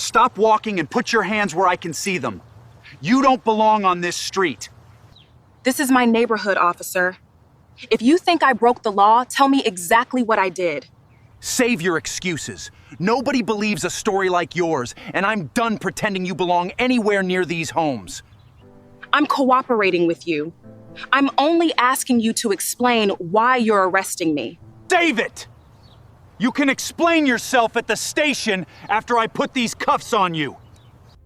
Stop walking and put your hands where I can see them. You don't belong on this street. This is my neighborhood, officer. If you think I broke the law, tell me exactly what I did. Save your excuses. Nobody believes a story like yours, and I'm done pretending you belong anywhere near these homes. I'm cooperating with you. I'm only asking you to explain why you're arresting me. David! You can explain yourself at the station after I put these cuffs on you.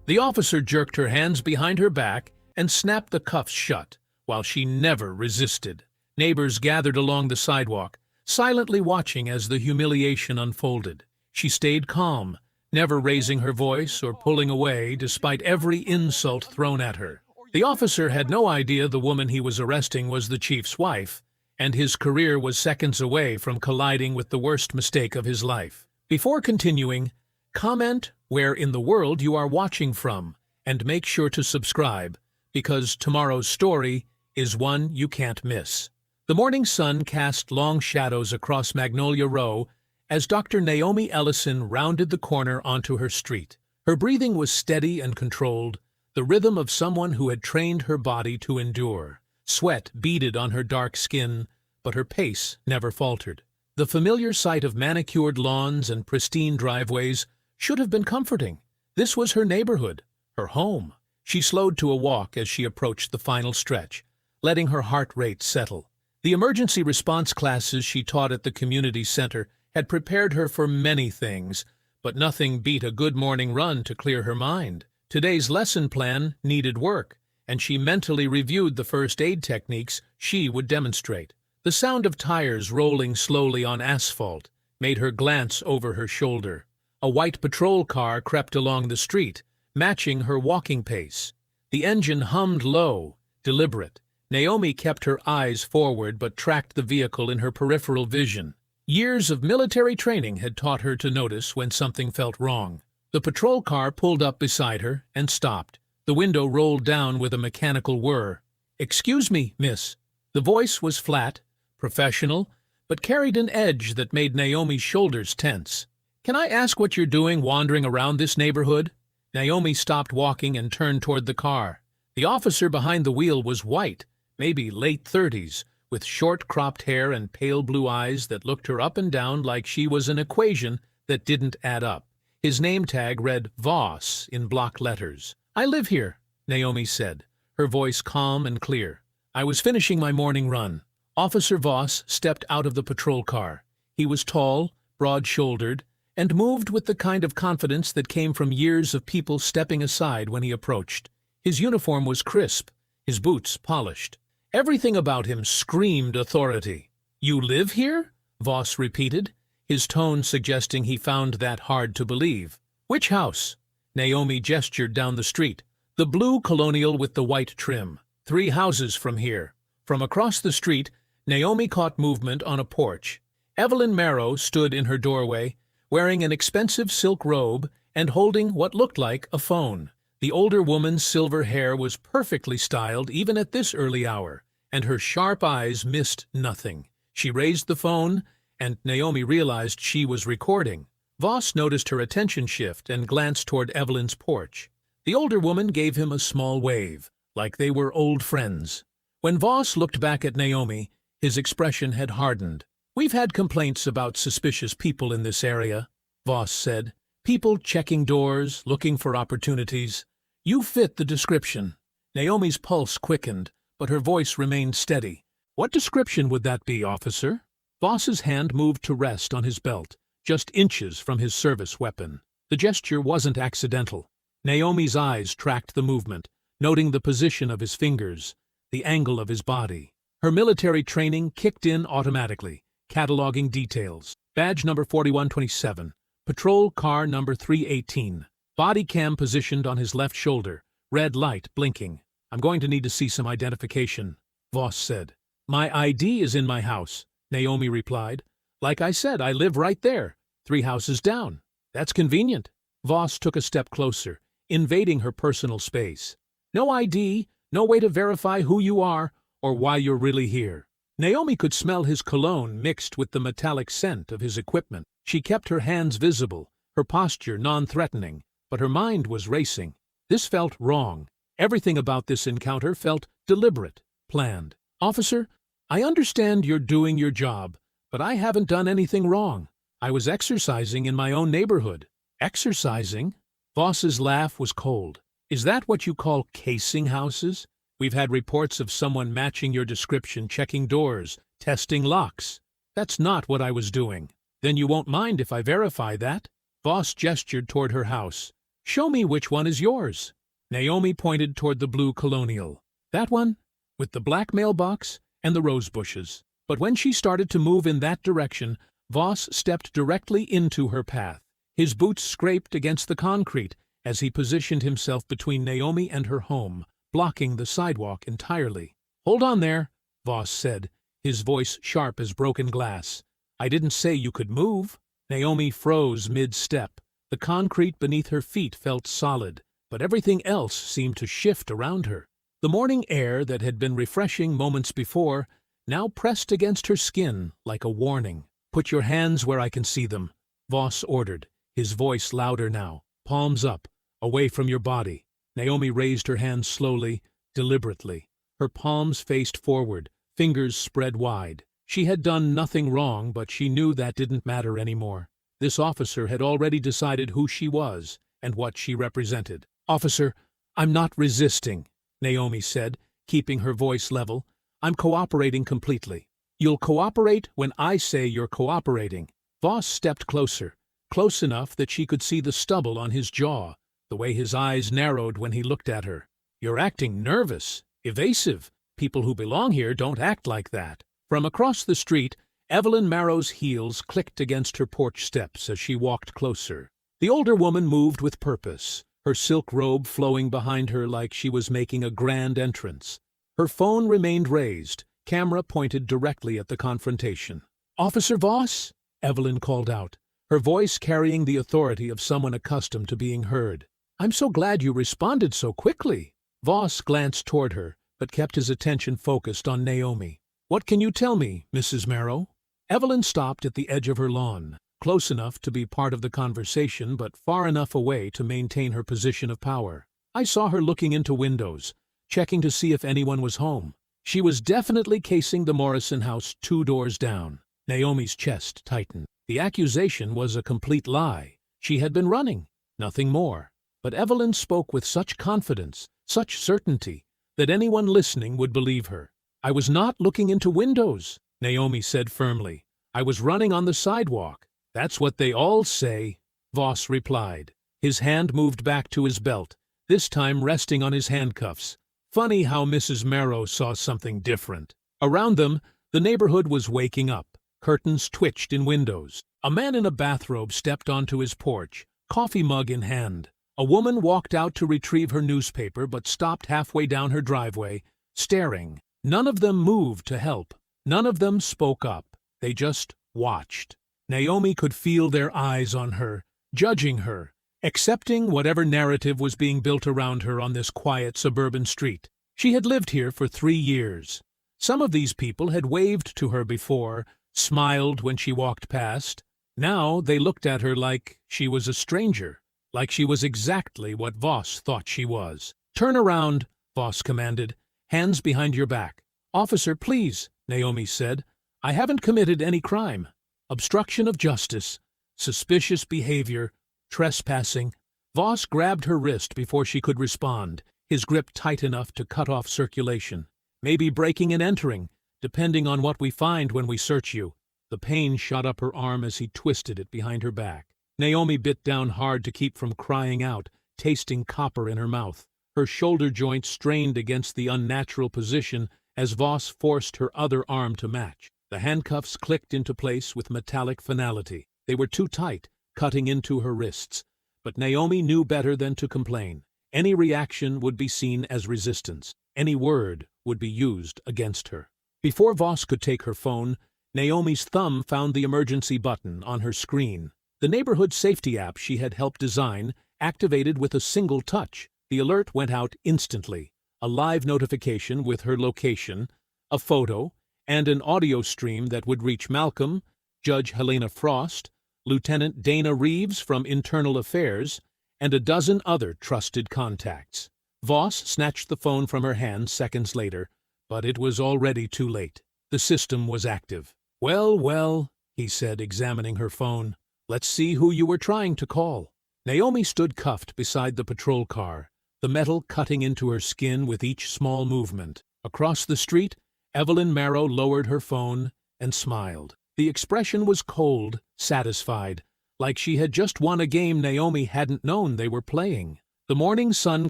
The officer jerked her hands behind her back and snapped the cuffs shut, while she never resisted. Neighbors gathered along the sidewalk, silently watching as the humiliation unfolded. She stayed calm, never raising her voice or pulling away despite every insult thrown at her. The officer had no idea the woman he was arresting was the chief's wife, and his career was seconds away from colliding with the worst mistake of his life. Before continuing, comment where in the world you are watching from, and make sure to subscribe, because tomorrow's story is one you can't miss. The morning sun cast long shadows across Magnolia Row as Dr. Naomi Ellison rounded the corner onto her street. Her breathing was steady and controlled, the rhythm of someone who had trained her body to endure. Sweat beaded on her dark skin, but her pace never faltered. The familiar sight of manicured lawns and pristine driveways should have been comforting. This was her neighborhood, her home. She slowed to a walk as she approached the final stretch, letting her heart rate settle. The emergency response classes she taught at the community center had prepared her for many things, but nothing beat a good morning run to clear her mind. Today's lesson plan needed work, and she mentally reviewed the first aid techniques she would demonstrate. The sound of tires rolling slowly on asphalt made her glance over her shoulder. A white patrol car crept along the street, matching her walking pace. The engine hummed low, deliberate. Naomi kept her eyes forward but tracked the vehicle in her peripheral vision. Years of military training had taught her to notice when something felt wrong. The patrol car pulled up beside her and stopped. The window rolled down with a mechanical whir. "Excuse me, miss." The voice was flat, professional, but carried an edge that made Naomi's shoulders tense. "Can I ask what you're doing wandering around this neighborhood?" Naomi stopped walking and turned toward the car. The officer behind the wheel was white, maybe late 30s, with short cropped hair and pale blue eyes that looked her up and down like she was an equation that didn't add up. His name tag read Voss in block letters. "I live here," Naomi said, her voice calm and clear. "I was finishing my morning run." Officer Voss stepped out of the patrol car. He was tall, broad-shouldered, and moved with the kind of confidence that came from years of people stepping aside when he approached. His uniform was crisp, his boots polished. Everything about him screamed authority. "You live here?" Voss repeated, his tone suggesting he found that hard to believe. "Which house?" Naomi gestured down the street. "The blue colonial with the white trim. 3 houses from here." From across the street, Naomi caught movement on a porch. Evelyn Marrow stood in her doorway, wearing an expensive silk robe and holding what looked like a phone. The older woman's silver hair was perfectly styled even at this early hour, and her sharp eyes missed nothing. She raised the phone, and Naomi realized she was recording. Voss noticed her attention shift and glanced toward Evelyn's porch. The older woman gave him a small wave, like they were old friends. When Voss looked back at Naomi, his expression had hardened. "We've had complaints about suspicious people in this area," Voss said. "People checking doors, looking for opportunities. You fit the description." Naomi's pulse quickened, but her voice remained steady. "What description would that be, officer?" Voss's hand moved to rest on his belt, just inches from his service weapon. The gesture wasn't accidental. Naomi's eyes tracked the movement, noting the position of his fingers, the angle of his body. Her military training kicked in automatically, cataloging details. Badge number 4127. Patrol car number 318. Body cam positioned on his left shoulder, red light blinking. "I'm going to need to see some identification," Voss said. "My ID is in my house," Naomi replied. "Like I said, I live right there, 3 houses down." "That's convenient." Voss took a step closer, invading her personal space. "No ID, no way to verify who you are or why you're really here." Naomi could smell his cologne mixed with the metallic scent of his equipment. She kept her hands visible, her posture non-threatening, but her mind was racing. This felt wrong. Everything about this encounter felt deliberate, planned. "Officer, I understand you're doing your job, but I haven't done anything wrong. I was exercising in my own neighborhood." "Exercising?" Voss's laugh was cold. "Is that what you call casing houses? We've had reports of someone matching your description, checking doors, testing locks. That's not what I was doing." "Then you won't mind if I verify that?" Voss gestured toward her house. "Show me which one is yours." Naomi pointed toward the blue colonial. "That one? With the black mailbox and the rose bushes." But when she started to move in that direction, Voss stepped directly into her path. His boots scraped against the concrete as he positioned himself between Naomi and her home, blocking the sidewalk entirely. "Hold on there," Voss said, his voice sharp as broken glass. "I didn't say you could move." Naomi froze mid-step. The concrete beneath her feet felt solid, but everything else seemed to shift around her. The morning air that had been refreshing moments before now pressed against her skin like a warning. "Put your hands where I can see them," Voss ordered, his voice louder now. "Palms up, away from your body." Naomi raised her hands slowly, deliberately. Her palms faced forward, fingers spread wide. She had done nothing wrong, but she knew that didn't matter anymore. This officer had already decided who she was and what she represented. "Officer, I'm not resisting," Naomi said, keeping her voice level. "I'm cooperating completely." "You'll cooperate when I say you're cooperating." Voss stepped closer, close enough that she could see the stubble on his jaw, the way his eyes narrowed when he looked at her. "You're acting nervous, evasive. People who belong here don't act like that." From across the street, Evelyn Marrow's heels clicked against her porch steps as she walked closer. The older woman moved with purpose, her silk robe flowing behind her like she was making a grand entrance. Her phone remained raised, camera pointed directly at the confrontation. "Officer Voss?" Evelyn called out, her voice carrying the authority of someone accustomed to being heard. "I'm so glad you responded so quickly." Voss glanced toward her, but kept his attention focused on Naomi. "What can you tell me, Mrs. Marrow?" Evelyn stopped at the edge of her lawn, close enough to be part of the conversation but far enough away to maintain her position of power. "I saw her looking into windows, checking to see if anyone was home. She was definitely casing the Morrison house 2 doors down." Naomi's chest tightened. The accusation was a complete lie. She had been running, nothing more. But Evelyn spoke with such confidence, such certainty, that anyone listening would believe her. "I was not looking into windows," Naomi said firmly. "I was running on the sidewalk." "That's what they all say," Voss replied. His hand moved back to his belt, this time resting on his handcuffs. Funny how Mrs. Marrow saw something different. Around them, the neighborhood was waking up. Curtains twitched in windows. A man in a bathrobe stepped onto his porch, coffee mug in hand. A woman walked out to retrieve her newspaper but stopped halfway down her driveway, staring. None of them moved to help. None of them spoke up. They just watched. Naomi could feel their eyes on her, judging her, accepting whatever narrative was being built around her on this quiet suburban street. She had lived here for 3 years. Some of these people had waved to her before, smiled when she walked past. Now they looked at her like she was a stranger, like she was exactly what Voss thought she was. "Turn around," Voss commanded. "Hands behind your back." "Officer, please," Naomi said. "I haven't committed any crime. Obstruction of justice, suspicious behavior, trespassing." Voss grabbed her wrist before she could respond, his grip tight enough to cut off circulation. "Maybe breaking and entering, depending on what we find when we search you." The pain shot up her arm as he twisted it behind her back. Naomi bit down hard to keep from crying out, tasting copper in her mouth. Her shoulder joint strained against the unnatural position as Voss forced her other arm to match. The handcuffs clicked into place with metallic finality. They were too tight, cutting into her wrists. But Naomi knew better than to complain. Any reaction would be seen as resistance. Any word would be used against her. Before Voss could take her phone, Naomi's thumb found the emergency button on her screen. The neighborhood safety app she had helped design activated with a single touch. The alert went out instantly. A live notification with her location, a photo, and an audio stream that would reach Malcolm, Judge Helena Frost, Lieutenant Dana Reeves from Internal Affairs, and a dozen other trusted contacts. Voss snatched the phone from her hand seconds later, but it was already too late. The system was active. "Well, well," he said, examining her phone. "Let's see who you were trying to call." Naomi stood cuffed beside the patrol car, the metal cutting into her skin with each small movement. Across the street, Evelyn Marrow lowered her phone and smiled. The expression was cold, satisfied, like she had just won a game Naomi hadn't known they were playing. The morning sun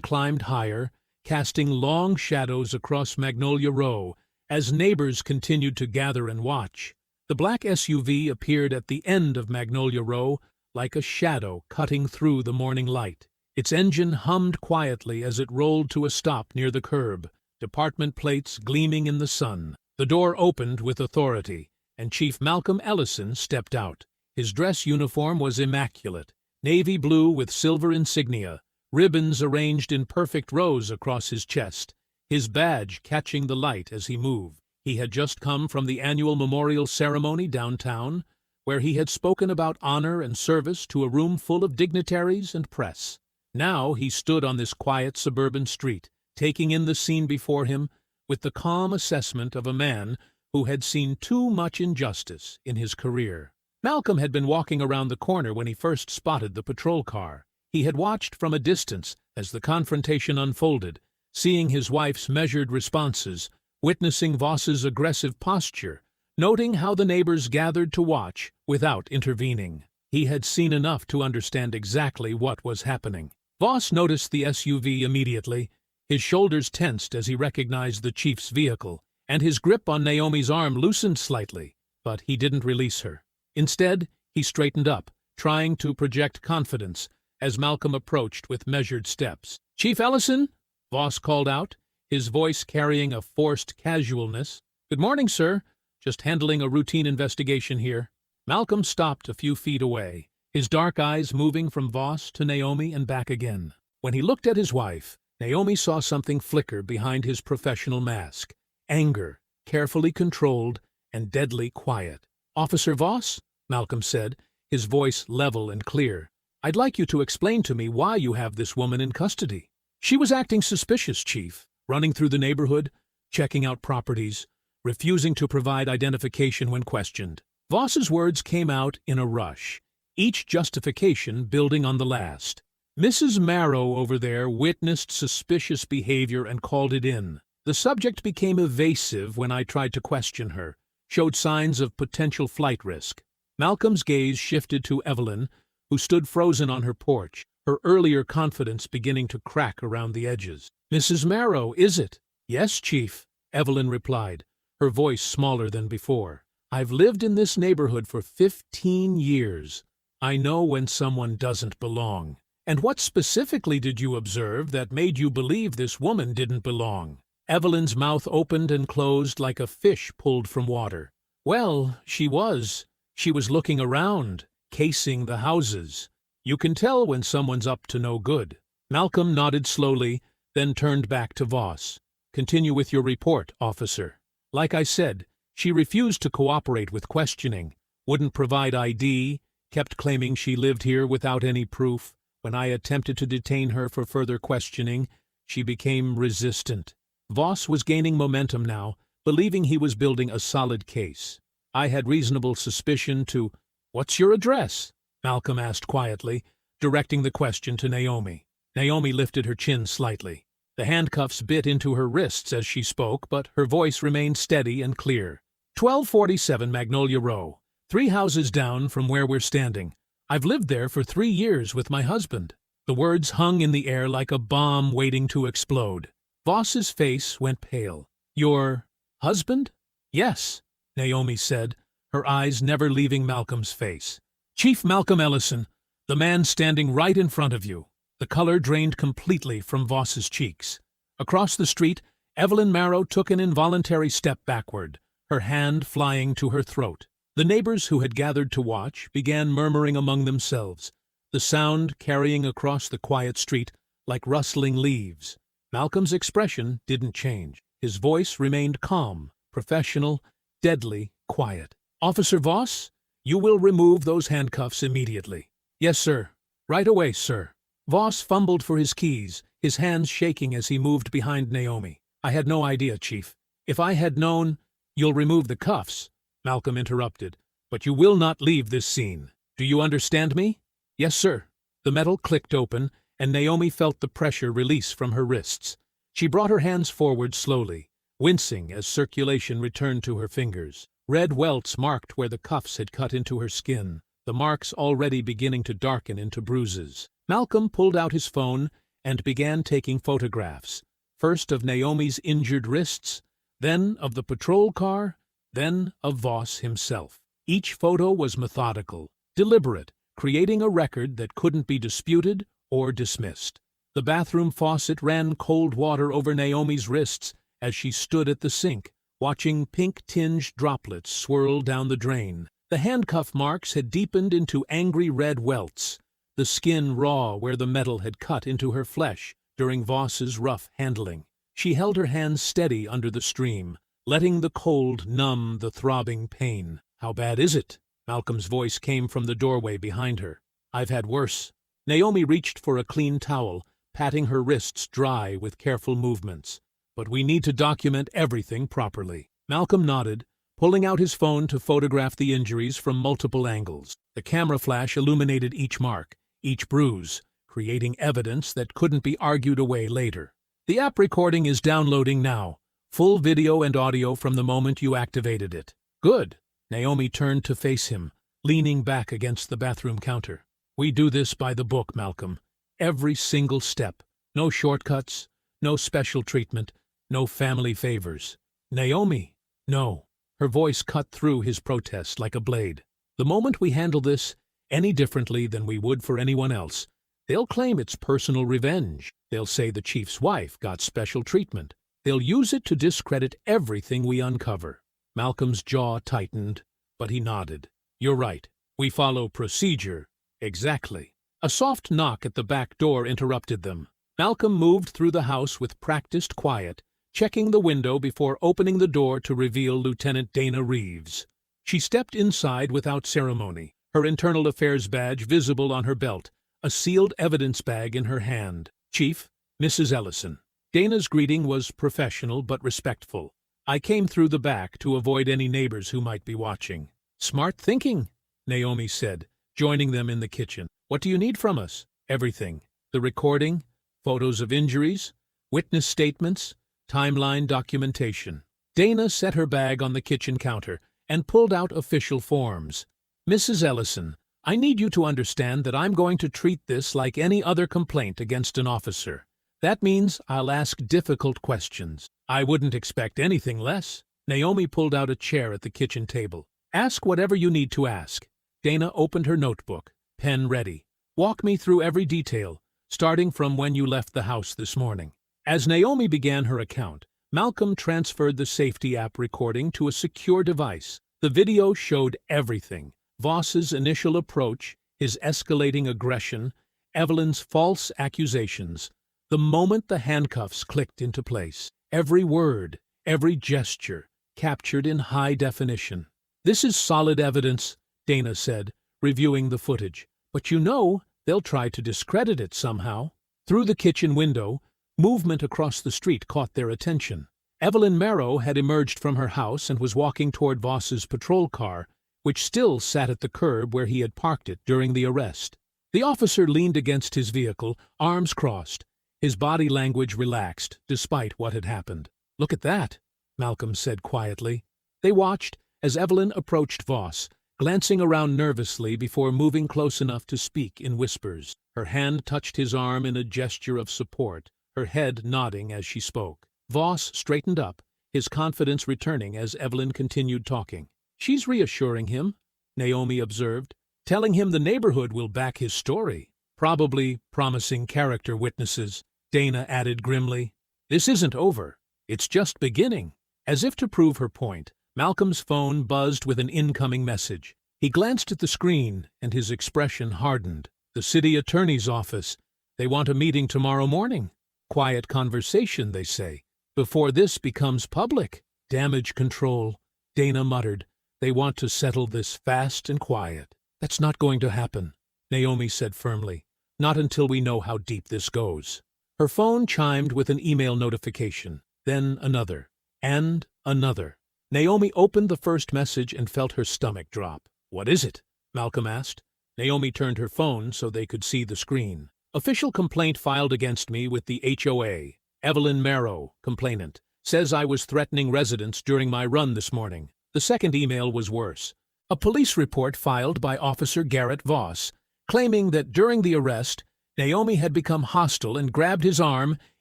climbed higher, casting long shadows across Magnolia Row as neighbors continued to gather and watch. The black SUV appeared at the end of Magnolia Row like a shadow cutting through the morning light. Its engine hummed quietly as it rolled to a stop near the curb, department plates gleaming in the sun. The door opened with authority, and Chief Malcolm Ellison stepped out. His dress uniform was immaculate, navy blue with silver insignia, ribbons arranged in perfect rows across his chest, his badge catching the light as he moved. He had just come from the annual memorial ceremony downtown, where he had spoken about honor and service to a room full of dignitaries and press. Now he stood on this quiet suburban street, taking in the scene before him with the calm assessment of a man who had seen too much injustice in his career. Malcolm had been walking around the corner when he first spotted the patrol car. He had watched from a distance as the confrontation unfolded, seeing his wife's measured responses, witnessing Voss's aggressive posture, noting how the neighbors gathered to watch without intervening. He had seen enough to understand exactly what was happening. Voss noticed the SUV immediately. His shoulders tensed as he recognized the chief's vehicle, and his grip on Naomi's arm loosened slightly, but he didn't release her. Instead, he straightened up, trying to project confidence, as Malcolm approached with measured steps. "Chief Ellison?" Voss called out, his voice carrying a forced casualness. "Good morning, sir. Just handling a routine investigation here." Malcolm stopped a few feet away, his dark eyes moving from Voss to Naomi and back again. When he looked at his wife, Naomi saw something flicker behind his professional mask. Anger, carefully controlled and deadly quiet. "Officer Voss," Malcolm said, his voice level and clear, "I'd like you to explain to me why you have this woman in custody." "She was acting suspicious, Chief, running through the neighborhood, checking out properties, refusing to provide identification when questioned." Voss's words came out in a rush, each justification building on the last. "Mrs. Marrow over there witnessed suspicious behavior and called it in. The subject became evasive when I tried to question her, showed signs of potential flight risk." Malcolm's gaze shifted to Evelyn, who stood frozen on her porch, her earlier confidence beginning to crack around the edges. "Mrs. Marrow, is it?" "Yes, Chief," Evelyn replied, her voice smaller than before. "I've lived in this neighborhood for 15 years. I know when someone doesn't belong." "And what specifically did you observe that made you believe this woman didn't belong?" Evelyn's mouth opened and closed like a fish pulled from water. "Well, she was looking around, casing the houses. You can tell when someone's up to no good." Malcolm nodded slowly, then turned back to Voss. "Continue with your report, officer." "Like I said, she refused to cooperate with questioning, wouldn't provide ID, kept claiming she lived here without any proof. When I attempted to detain her for further questioning, she became resistant." Voss was gaining momentum now, believing he was building a solid case. "I had reasonable suspicion to—" "What's your address?" Malcolm asked quietly, directing the question to Naomi. Naomi lifted her chin slightly. The handcuffs bit into her wrists as she spoke, but her voice remained steady and clear. 1247 Magnolia Row, 3 houses down from where we're standing. I've lived there for 3 years with my husband." The words hung in the air like a bomb waiting to explode. Voss's face went pale. "Your husband?" "Yes," Naomi said, her eyes never leaving Malcolm's face. "Chief Malcolm Ellison, the man standing right in front of you." The color drained completely from Voss's cheeks. Across the street, Evelyn Marrow took an involuntary step backward, her hand flying to her throat. The neighbors who had gathered to watch began murmuring among themselves, the sound carrying across the quiet street like rustling leaves. Malcolm's expression didn't change. His voice remained calm, professional, deadly quiet. "Officer Voss, you will remove those handcuffs immediately." "Yes, sir. Right away, sir." Voss fumbled for his keys, his hands shaking as he moved behind Naomi. "I had no idea, Chief. If I had known—" "You'll remove the cuffs," Malcolm interrupted. "But you will not leave this scene. Do you understand me?" "Yes, sir." The metal clicked open, and Naomi felt the pressure release from her wrists. She brought her hands forward slowly, wincing as circulation returned to her fingers. Red welts marked where the cuffs had cut into her skin, the marks already beginning to darken into bruises. Malcolm pulled out his phone and began taking photographs, first of Naomi's injured wrists, then of the patrol car, then of Voss himself. Each photo was methodical, deliberate, creating a record that couldn't be disputed or dismissed. The bathroom faucet ran cold water over Naomi's wrists as she stood at the sink, watching pink-tinged droplets swirl down the drain. The handcuff marks had deepened into angry red welts, the skin raw where the metal had cut into her flesh during Voss's rough handling. She held her hands steady under the stream, letting the cold numb the throbbing pain. "How bad is it?" Malcolm's voice came from the doorway behind her. "I've had worse." Naomi reached for a clean towel, patting her wrists dry with careful movements. "But we need to document everything properly." Malcolm nodded, pulling out his phone to photograph the injuries from multiple angles. The camera flash illuminated each mark, each bruise, creating evidence that couldn't be argued away later. "The app recording is downloading now. Full video and audio from the moment you activated it." "Good." Naomi turned to face him, leaning back against the bathroom counter. "We do this by the book, Malcolm. Every single step. No shortcuts, no special treatment, no family favors." "Naomi!" "No." Her voice cut through his protest like a blade. "The moment we handle this any differently than we would for anyone else, they'll claim it's personal revenge. They'll say the chief's wife got special treatment. They'll use it to discredit everything we uncover." Malcolm's jaw tightened, but he nodded. "You're right. We follow procedure. Exactly." A soft knock at the back door interrupted them. Malcolm moved through the house with practiced quiet, checking the window before opening the door to reveal Lieutenant Dana Reeves. She stepped inside without ceremony, her internal affairs badge visible on her belt, a sealed evidence bag in her hand. "Chief, Mrs. Ellison." Dana's greeting was professional but respectful. "I came through the back to avoid any neighbors who might be watching." "Smart thinking," Naomi said, joining them in the kitchen. "What do you need from us?" "Everything. The recording, photos of injuries, witness statements, timeline documentation." Dana set her bag on the kitchen counter and pulled out official forms. "Mrs. Ellison, I need you to understand that I'm going to treat this like any other complaint against an officer. That means I'll ask difficult questions. I wouldn't expect anything less." Naomi pulled out a chair at the kitchen table. "Ask whatever you need to ask." Dana opened her notebook, pen ready. "Walk me through every detail, starting from when you left the house this morning." As Naomi began her account, Malcolm transferred the safety app recording to a secure device. The video showed everything: Voss's initial approach, his escalating aggression, Evelyn's false accusations. The moment the handcuffs clicked into place, every word, every gesture, captured in high definition. "This is solid evidence," Dana said, reviewing the footage. "But you know, they'll try to discredit it somehow." Through the kitchen window, movement across the street caught their attention. Evelyn Merrow had emerged from her house and was walking toward Voss's patrol car, which still sat at the curb where he had parked it during the arrest. The officer leaned against his vehicle, arms crossed, his body language relaxed, despite what had happened. "Look at that," Malcolm said quietly. They watched as Evelyn approached Voss, glancing around nervously before moving close enough to speak in whispers. Her hand touched his arm in a gesture of support, her head nodding as she spoke. Voss straightened up, his confidence returning as Evelyn continued talking. "She's reassuring him," Naomi observed, "telling him the neighborhood will back his story. Probably promising character witnesses," Dana added grimly. "This isn't over. It's just beginning." As if to prove her point, Malcolm's phone buzzed with an incoming message. He glanced at the screen, and his expression hardened. "The city attorney's office. They want a meeting tomorrow morning. Quiet conversation, they say, before this becomes public." "Damage control," Dana muttered. "They want to settle this fast and quiet." "That's not going to happen," Naomi said firmly. Not until we know how deep this goes. Her phone chimed with an email notification, then another, and another. Naomi opened the first message and felt her stomach drop. "What is it?" Malcolm asked. Naomi turned her phone so they could see the screen. "Official complaint filed against me with the HOA. Evelyn Marrow, complainant, says I was threatening residents during my run this morning." The second email was worse. A police report filed by Officer Garrett Voss, claiming that during the arrest, Naomi had become hostile and grabbed his arm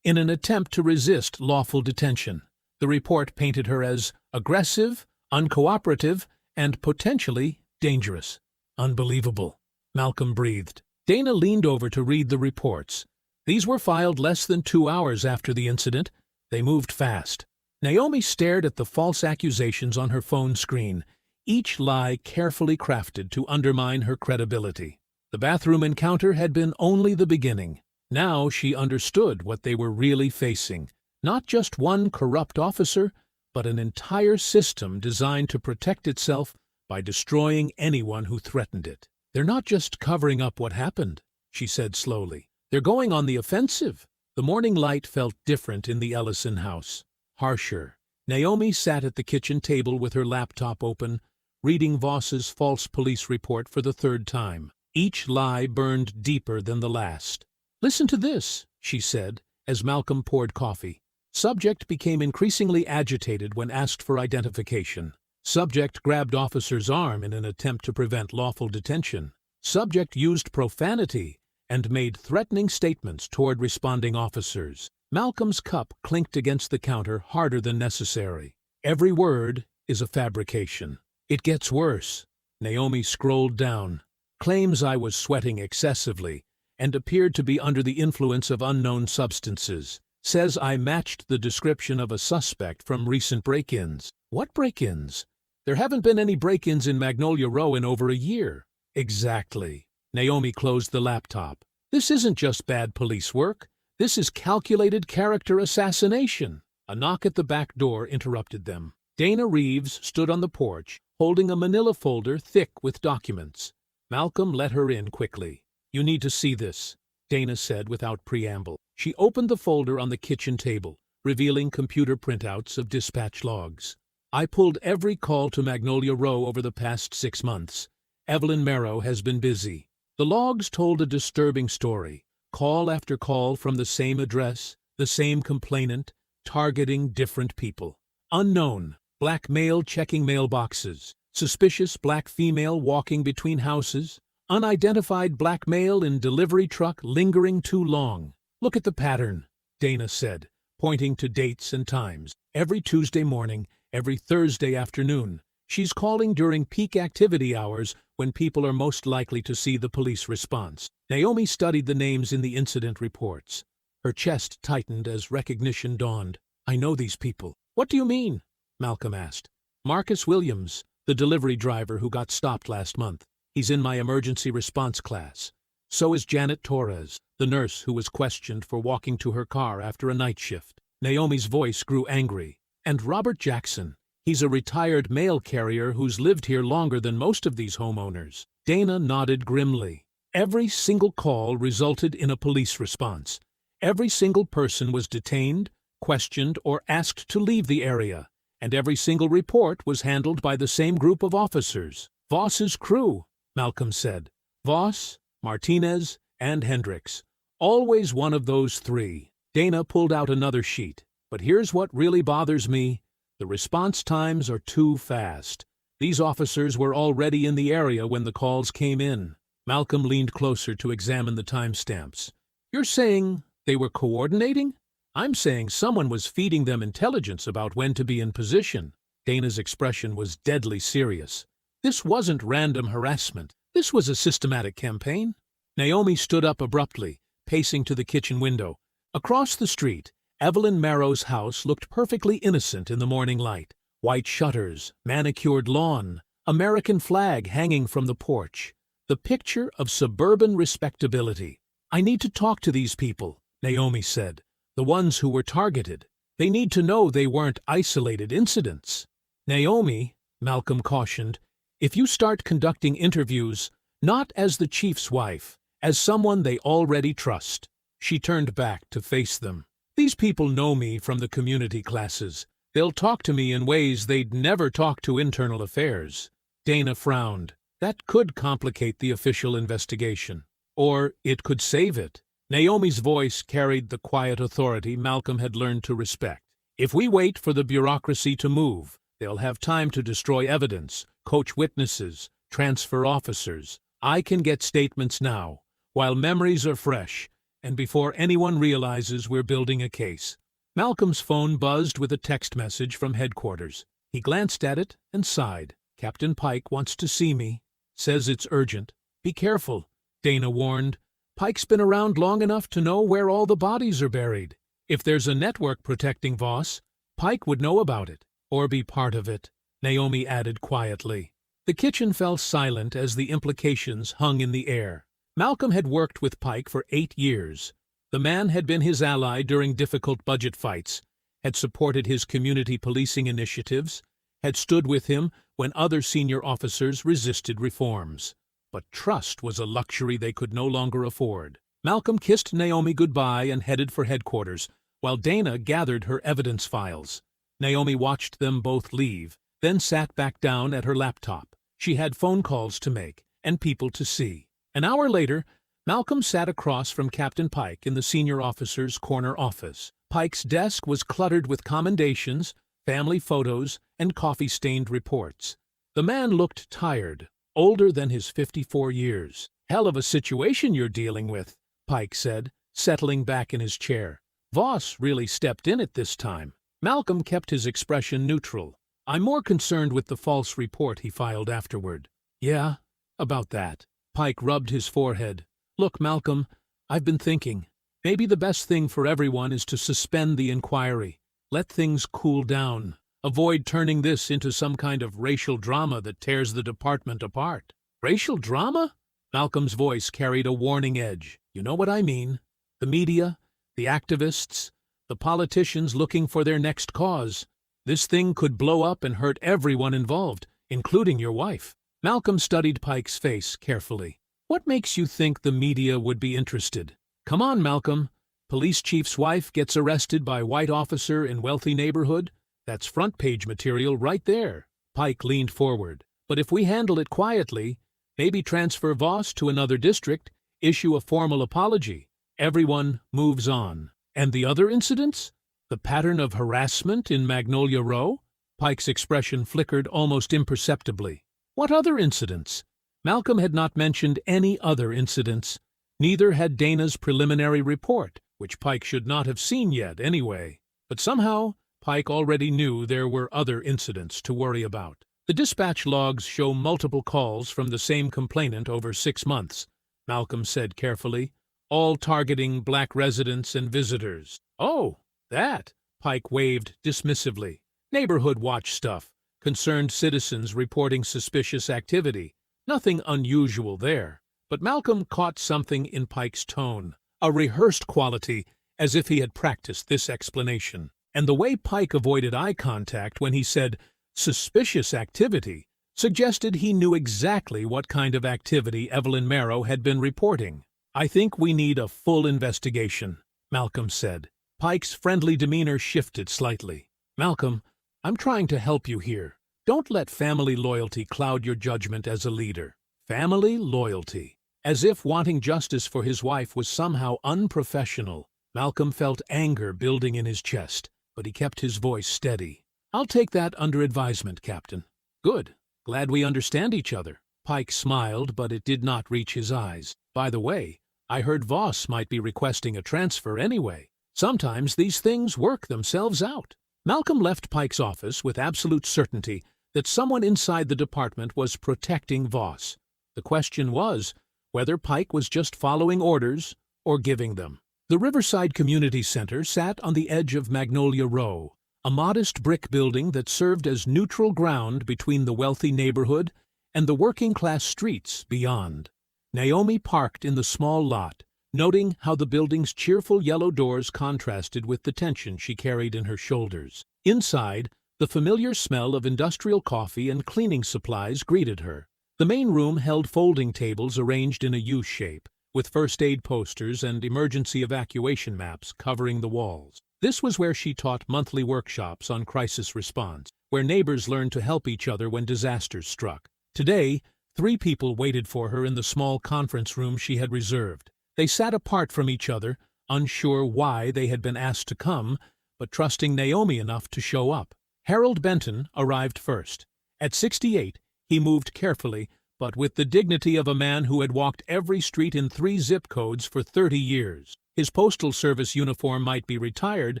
in an attempt to resist lawful detention. The report painted her as aggressive, uncooperative, and potentially dangerous. "Unbelievable," Malcolm breathed. Dana leaned over to read the reports. These were filed less than 2 hours after the incident. They moved fast. Naomi stared at the false accusations on her phone screen, each lie carefully crafted to undermine her credibility. The bathroom encounter had been only the beginning. Now she understood what they were really facing. Not just one corrupt officer, but an entire system designed to protect itself by destroying anyone who threatened it. "They're not just covering up what happened," she said slowly. "They're going on the offensive." The morning light felt different in the Ellison house. Harsher. Naomi sat at the kitchen table with her laptop open, reading Voss's false police report for the third time. Each lie burned deeper than the last. "Listen to this," she said, as Malcolm poured coffee. Subject became increasingly agitated when asked for identification. Subject grabbed officer's arm in an attempt to prevent lawful detention. Subject used profanity and made threatening statements toward responding officers. Malcolm's cup clinked against the counter harder than necessary. Every word is a fabrication. "It gets worse." Naomi scrolled down. "Claims I was sweating excessively and appeared to be under the influence of unknown substances. Says I matched the description of a suspect from recent break-ins." "What break-ins? There haven't been any break-ins in Magnolia Row in over a year." "Exactly." Naomi closed the laptop. "This isn't just bad police work. This is calculated character assassination." A knock at the back door interrupted them. Dana Reeves stood on the porch, holding a manila folder thick with documents. Malcolm let her in quickly. "You need to see this," Dana said without preamble. She opened the folder on the kitchen table, revealing computer printouts of dispatch logs. "I pulled every call to Magnolia Row over the past 6 months. Evelyn Marrow has been busy." The logs told a disturbing story. Call after call from the same address, the same complainant, targeting different people. Unknown, black male checking mailboxes. Suspicious black female walking between houses. Unidentified black male in delivery truck lingering too long. "Look at the pattern," Dana said, pointing to dates and times. "Every Tuesday morning, every Thursday afternoon. She's calling during peak activity hours when people are most likely to see the police response." Naomi studied the names in the incident reports. Her chest tightened as recognition dawned. "I know these people." "What do you mean?" Malcolm asked. "Marcus Williams, the delivery driver who got stopped last month. He's in my emergency response class. So is Janet Torres, the nurse who was questioned for walking to her car after a night shift." Naomi's voice grew angry. "And Robert Jackson. He's a retired mail carrier who's lived here longer than most of these homeowners." Dana nodded grimly. Every single call resulted in a police response. Every single person was detained, questioned, or asked to leave the area. And every single report was handled by the same group of officers. "Voss's crew," Malcolm said. "Voss, Martinez, and Hendricks. Always one of those three." Dana pulled out another sheet. "But here's what really bothers me. The response times are too fast. These officers were already in the area when the calls came in." Malcolm leaned closer to examine the timestamps. "You're saying they were coordinating?" "I'm saying someone was feeding them intelligence about when to be in position." Dana's expression was deadly serious. "This wasn't random harassment. This was a systematic campaign." Naomi stood up abruptly, pacing to the kitchen window. Across the street, Evelyn Marrow's house looked perfectly innocent in the morning light. White shutters, manicured lawn, American flag hanging from the porch. The picture of suburban respectability. "I need to talk to these people," Naomi said. "The ones who were targeted. They need to know they weren't isolated incidents." "Naomi," Malcolm cautioned, "if you start conducting interviews, not as the chief's wife, as someone they already trust. She turned back to face them. These people know me from the community classes. They'll talk to me in ways they'd never talk to internal affairs. Dana frowned. That could complicate the official investigation. Or it could save it. Naomi's voice carried the quiet authority Malcolm had learned to respect. If we wait for the bureaucracy to move, they'll have time to destroy evidence, coach witnesses, transfer officers. I can get statements now, while memories are fresh, and before anyone realizes we're building a case. Malcolm's phone buzzed with a text message from headquarters. He glanced at it and sighed. Captain Pike wants to see me. Says it's urgent. Be careful, Dana warned. Pike's been around long enough to know where all the bodies are buried. If there's a network protecting Voss, Pike would know about it, or be part of it, Naomi added quietly. The kitchen fell silent as the implications hung in the air. Malcolm had worked with Pike for 8 years. The man had been his ally during difficult budget fights, had supported his community policing initiatives, had stood with him when other senior officers resisted reforms. But trust was a luxury they could no longer afford. Malcolm kissed Naomi goodbye and headed for headquarters, while Dana gathered her evidence files. Naomi watched them both leave, then sat back down at her laptop. She had phone calls to make and people to see. An hour later, Malcolm sat across from Captain Pike in the senior officer's corner office. Pike's desk was cluttered with commendations, family photos, and coffee-stained reports. The man looked tired, older than his 54 years. Hell of a situation you're dealing with, Pike said, settling back in his chair. Voss really stepped in at this time. Malcolm kept his expression neutral. I'm more concerned with the false report he filed afterward. Yeah, about that. Pike rubbed his forehead. Look, Malcolm, I've been thinking. Maybe the best thing for everyone is to suspend the inquiry. Let things cool down. Avoid turning this into some kind of racial drama that tears the department apart. Racial drama? Malcolm's voice carried a warning edge. You know what I mean. The media, the activists, the politicians looking for their next cause. This thing could blow up and hurt everyone involved, including your wife. Malcolm studied Pike's face carefully. What makes you think the media would be interested? Come on, Malcolm. Police chief's wife gets arrested by white officer in wealthy neighborhood? That's front-page material right there. Pike leaned forward. But if we handle it quietly, maybe transfer Voss to another district, issue a formal apology. Everyone moves on. And the other incidents? The pattern of harassment in Magnolia Row? Pike's expression flickered almost imperceptibly. What other incidents? Malcolm had not mentioned any other incidents. Neither had Dana's preliminary report, which Pike should not have seen yet anyway. But somehow, Pike already knew there were other incidents to worry about. The dispatch logs show multiple calls from the same complainant over 6 months, Malcolm said carefully, all targeting black residents and visitors. Oh, that, Pike waved dismissively. Neighborhood watch stuff, concerned citizens reporting suspicious activity. Nothing unusual there. But Malcolm caught something in Pike's tone, a rehearsed quality, as if he had practiced this explanation. And the way Pike avoided eye contact when he said, suspicious activity, suggested he knew exactly what kind of activity Evelyn Marrow had been reporting. I think we need a full investigation, Malcolm said. Pike's friendly demeanor shifted slightly. Malcolm, I'm trying to help you here. Don't let family loyalty cloud your judgment as a leader. Family loyalty. As if wanting justice for his wife was somehow unprofessional. Malcolm felt anger building in his chest, but he kept his voice steady. I'll take that under advisement, Captain. Good. Glad we understand each other. Pike smiled, but it did not reach his eyes. By the way, I heard Voss might be requesting a transfer anyway. Sometimes these things work themselves out. Malcolm left Pike's office with absolute certainty that someone inside the department was protecting Voss. The question was whether Pike was just following orders or giving them. The Riverside Community Center sat on the edge of Magnolia Row, a modest brick building that served as neutral ground between the wealthy neighborhood and the working-class streets beyond. Naomi parked in the small lot, noting how the building's cheerful yellow doors contrasted with the tension she carried in her shoulders. Inside, the familiar smell of industrial coffee and cleaning supplies greeted her. The main room held folding tables arranged in a U shape, with first aid posters and emergency evacuation maps covering the walls. This was where she taught monthly workshops on crisis response, where neighbors learned to help each other when disasters struck. Today, 3 people waited for her in the small conference room she had reserved. They sat apart from each other, unsure why they had been asked to come, but trusting Naomi enough to show up. Harold Benton arrived first. At 68, he moved carefully, but with the dignity of a man who had walked every street in 3 zip codes for 30 years. His postal service uniform might be retired,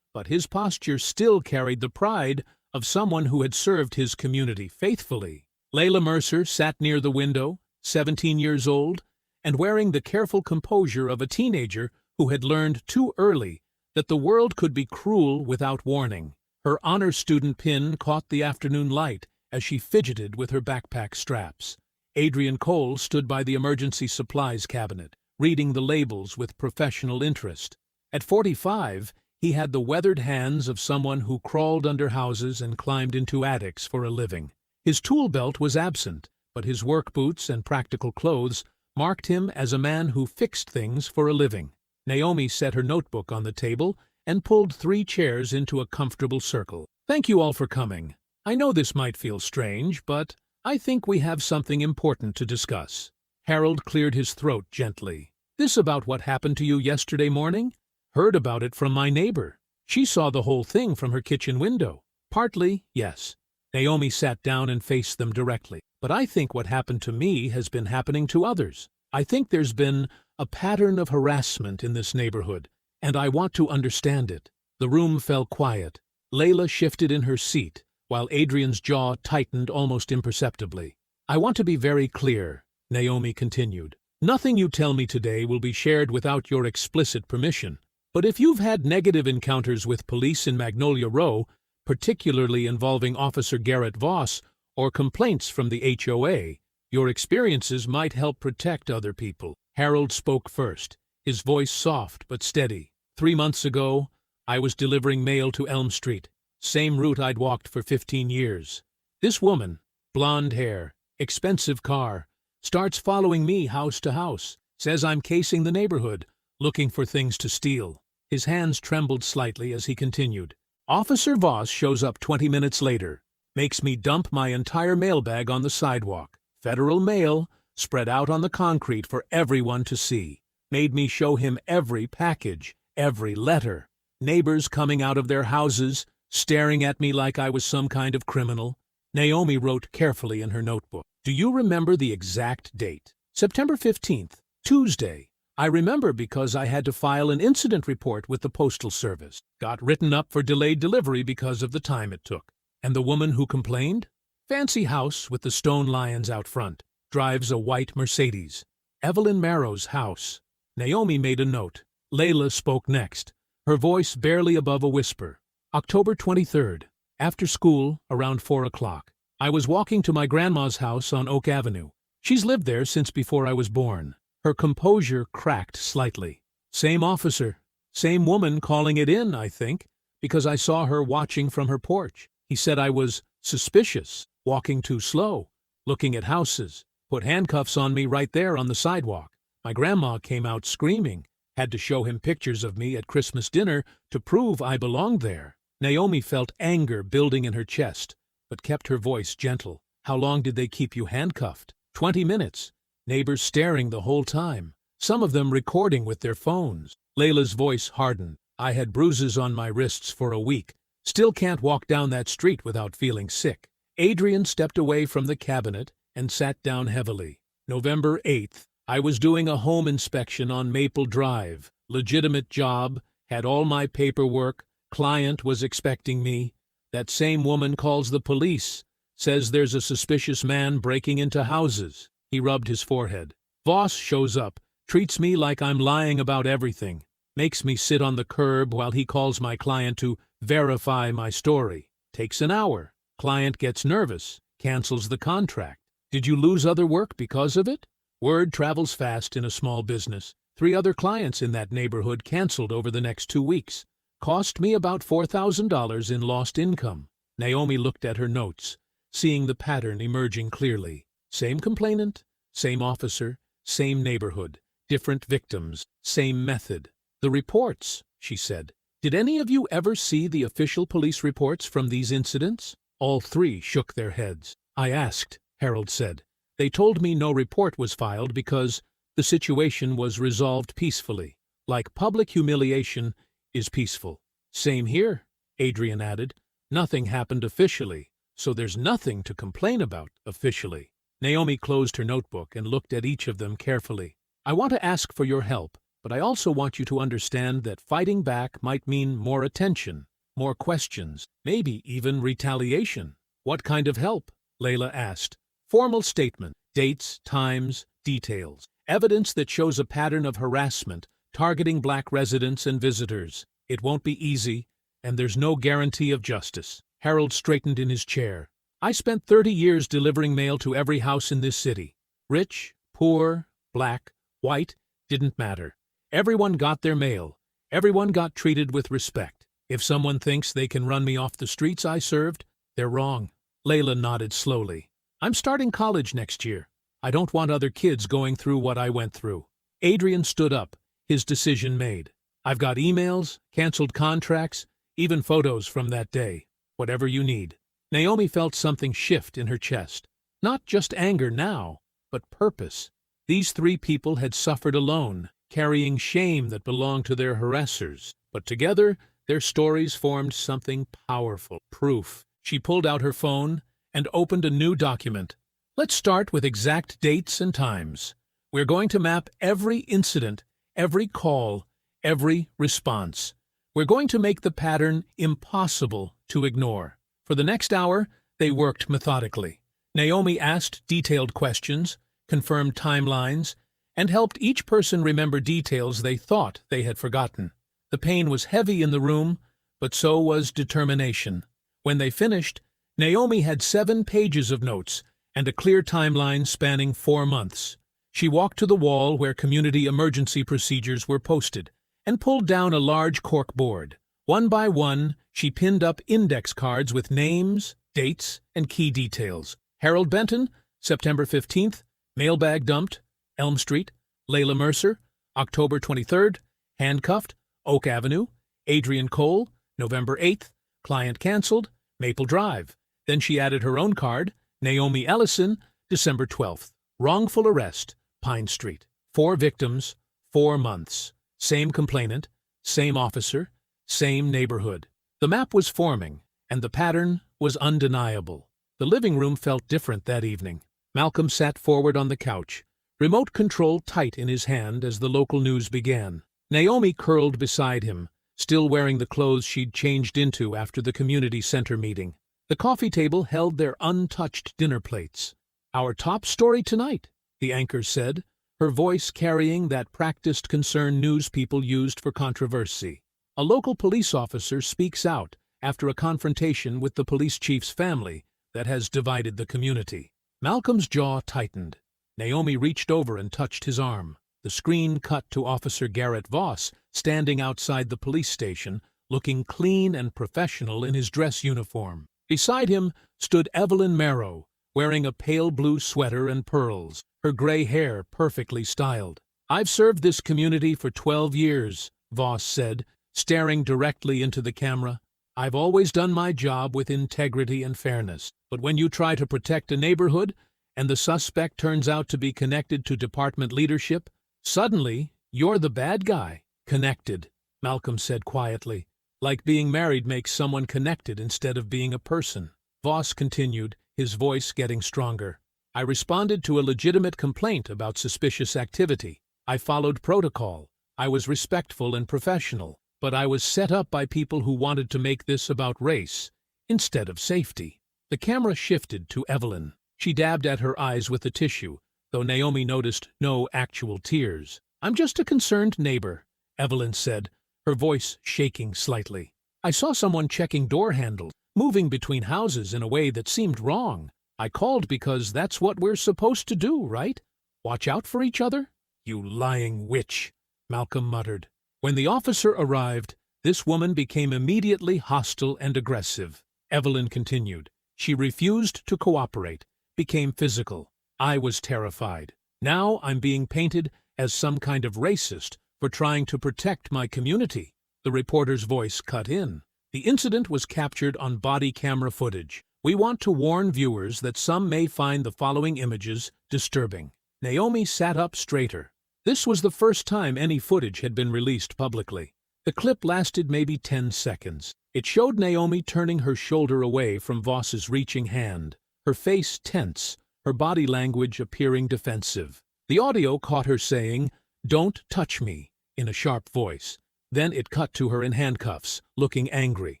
but his posture still carried the pride of someone who had served his community faithfully. Layla Mercer sat near the window, 17 years old, and wearing the careful composure of a teenager who had learned too early that the world could be cruel without warning. Her honor student pin caught the afternoon light as she fidgeted with her backpack straps. Adrian Cole stood by the emergency supplies cabinet, reading the labels with professional interest. At 45, he had the weathered hands of someone who crawled under houses and climbed into attics for a living. His tool belt was absent, but his work boots and practical clothes marked him as a man who fixed things for a living. Naomi set her notebook on the table and pulled 3 chairs into a comfortable circle. Thank you all for coming. I know this might feel strange, but I think we have something important to discuss. Harold cleared his throat gently. This about what happened to you yesterday morning? Heard about it from my neighbor. She saw the whole thing from her kitchen window. Partly, yes. Naomi sat down and faced them directly. But I think what happened to me has been happening to others. I think there's been a pattern of harassment in this neighborhood, and I want to understand it. The room fell quiet. Layla shifted in her seat, while Adrian's jaw tightened almost imperceptibly. I want to be very clear, Naomi continued. Nothing you tell me today will be shared without your explicit permission. But if you've had negative encounters with police in Magnolia Row, particularly involving Officer Garrett Voss, or complaints from the HOA, your experiences might help protect other people. Harold spoke first, his voice soft but steady. 3 months ago, I was delivering mail to Elm Street, same route I'd walked for 15 years. This woman, blonde hair, expensive car, starts following me house to house, says I'm casing the neighborhood, looking for things to steal. His hands trembled slightly as he continued. Officer Voss shows up 20 minutes later, makes me dump my entire mailbag on the sidewalk. Federal mail, spread out on the concrete for everyone to see. Made me show him every package, every letter. Neighbors coming out of their houses, staring at me like I was some kind of criminal. Naomi wrote carefully in her notebook. Do you remember the exact date? September 15th, Tuesday. I remember because I had to file an incident report with the Postal Service. Got written up for delayed delivery because of the time it took. And the woman who complained? Fancy house with the stone lions out front. Drives a white Mercedes. Evelyn Marrow's house. Naomi made a note. Layla spoke next, her voice barely above a whisper. October 23rd. After school, around 4 o'clock. I was walking to my grandma's house on Oak Avenue. She's lived there since before I was born. Her composure cracked slightly. Same officer. Same woman calling it in, I think, because I saw her watching from her porch. He said I was suspicious, walking too slow, looking at houses, put handcuffs on me right there on the sidewalk. My grandma came out screaming, had to show him pictures of me at Christmas dinner to prove I belonged there. Naomi felt anger building in her chest, but kept her voice gentle. How long did they keep you handcuffed? 20 minutes. Neighbors staring the whole time, some of them recording with their phones. Layla's voice hardened. I had bruises on my wrists for a week. Still can't walk down that street without feeling sick. Adrian stepped away from the cabinet and sat down heavily. November 8th. I was doing a home inspection on Maple Drive. Legitimate job, had all my paperwork, client was expecting me. That same woman calls the police, says there's a suspicious man breaking into houses. He rubbed his forehead. Voss shows up, treats me like I'm lying about everything, makes me sit on the curb while he calls my client to verify my story. Takes an hour. Client gets nervous, cancels the contract. Did you lose other work because of it? Word travels fast in a small business. 3 other clients in that neighborhood canceled over the next 2 weeks. Cost me about $4,000 in lost income. Naomi looked at her notes, seeing the pattern emerging clearly. Same complainant, same officer, same neighborhood. Different victims, same method. The reports, she said. Did any of you ever see the official police reports from these incidents? All three shook their heads. I asked, Harold said. They told me no report was filed because the situation was resolved peacefully, like public humiliation is peaceful. Same here, Adrian added. Nothing happened officially, so there's nothing to complain about officially. Naomi closed her notebook and looked at each of them carefully. I want to ask for your help, but I also want you to understand that fighting back might mean more attention, more questions, maybe even retaliation. What kind of help? Layla asked. Formal statement, dates, times, details. Evidence that shows a pattern of harassment targeting Black residents and visitors. It won't be easy, and there's no guarantee of justice. Harold straightened in his chair. I spent 30 years delivering mail to every house in this city. Rich, poor, Black, white, didn't matter. Everyone got their mail. Everyone got treated with respect. If someone thinks they can run me off the streets I served, they're wrong. Layla nodded slowly. I'm starting college next year. I don't want other kids going through what I went through. Adrian stood up, his decision made. I've got emails, canceled contracts, even photos from that day. Whatever you need. Naomi felt something shift in her chest. Not just anger now, but purpose. These three people had suffered alone, carrying shame that belonged to their harassers. But together, their stories formed something powerful. Proof. She pulled out her phone and opened a new document. Let's start with exact dates and times. We're going to map every incident, every call, every response. We're going to make the pattern impossible to ignore. For the next hour, they worked methodically. Naomi asked detailed questions, confirmed timelines, and helped each person remember details they thought they had forgotten. The pain was heavy in the room, but so was determination. When they finished, Naomi had 7 pages of notes and a clear timeline spanning 4 months. She walked to the wall where community emergency procedures were posted and pulled down a large cork board. One by one, she pinned up index cards with names, dates, and key details. Harold Benton, September 15th, mailbag dumped, Elm Street. Layla Mercer, October 23rd, handcuffed, Oak Avenue. Adrian Cole, November 8th, client canceled, Maple Drive. Then she added her own card, Naomi Ellison, December 12th, wrongful arrest, Pine Street. 4 victims, 4 months. Same complainant, same officer, same neighborhood. The map was forming, and the pattern was undeniable. The living room felt different that evening. Malcolm sat forward on the couch, remote control tight in his hand as the local news began. Naomi curled beside him, still wearing the clothes she'd changed into after the community center meeting. The coffee table held their untouched dinner plates. Our top story tonight, the anchor said, her voice carrying that practiced concern news people used for controversy. A local police officer speaks out after a confrontation with the police chief's family that has divided the community. Malcolm's jaw tightened. Naomi reached over and touched his arm. The screen cut to Officer Garrett Voss standing outside the police station, looking clean and professional in his dress uniform. Beside him stood Evelyn Marrow, wearing a pale blue sweater and pearls, her gray hair perfectly styled. I've served this community for 12 years, Voss said, staring directly into the camera. I've always done my job with integrity and fairness. But when you try to protect a neighborhood, and the suspect turns out to be connected to department leadership, suddenly you're the bad guy. Connected, Malcolm said quietly. Like being married makes someone connected instead of being a person. Voss continued, his voice getting stronger. I responded to a legitimate complaint about suspicious activity. I followed protocol. I was respectful and professional. But I was set up by people who wanted to make this about race instead of safety. The camera shifted to Evelyn. She dabbed at her eyes with a tissue, though Naomi noticed no actual tears. I'm just a concerned neighbor, Evelyn said, her voice shaking slightly. I saw someone checking door handles, moving between houses in a way that seemed wrong. I called because that's what we're supposed to do, right? Watch out for each other? You lying witch, Malcolm muttered. When the officer arrived, this woman became immediately hostile and aggressive. Evelyn continued. She refused to cooperate, became physical. I was terrified. Now I'm being painted as some kind of racist for trying to protect my community. The reporter's voice cut in. The incident was captured on body camera footage. We want to warn viewers that some may find the following images disturbing. Naomi sat up straighter. This was the first time any footage had been released publicly. The clip lasted maybe 10 seconds. It showed Naomi turning her shoulder away from Voss's reaching hand, her face tense, her body language appearing defensive. The audio caught her saying, "Don't touch me," in a sharp voice. Then it cut to her in handcuffs, looking angry.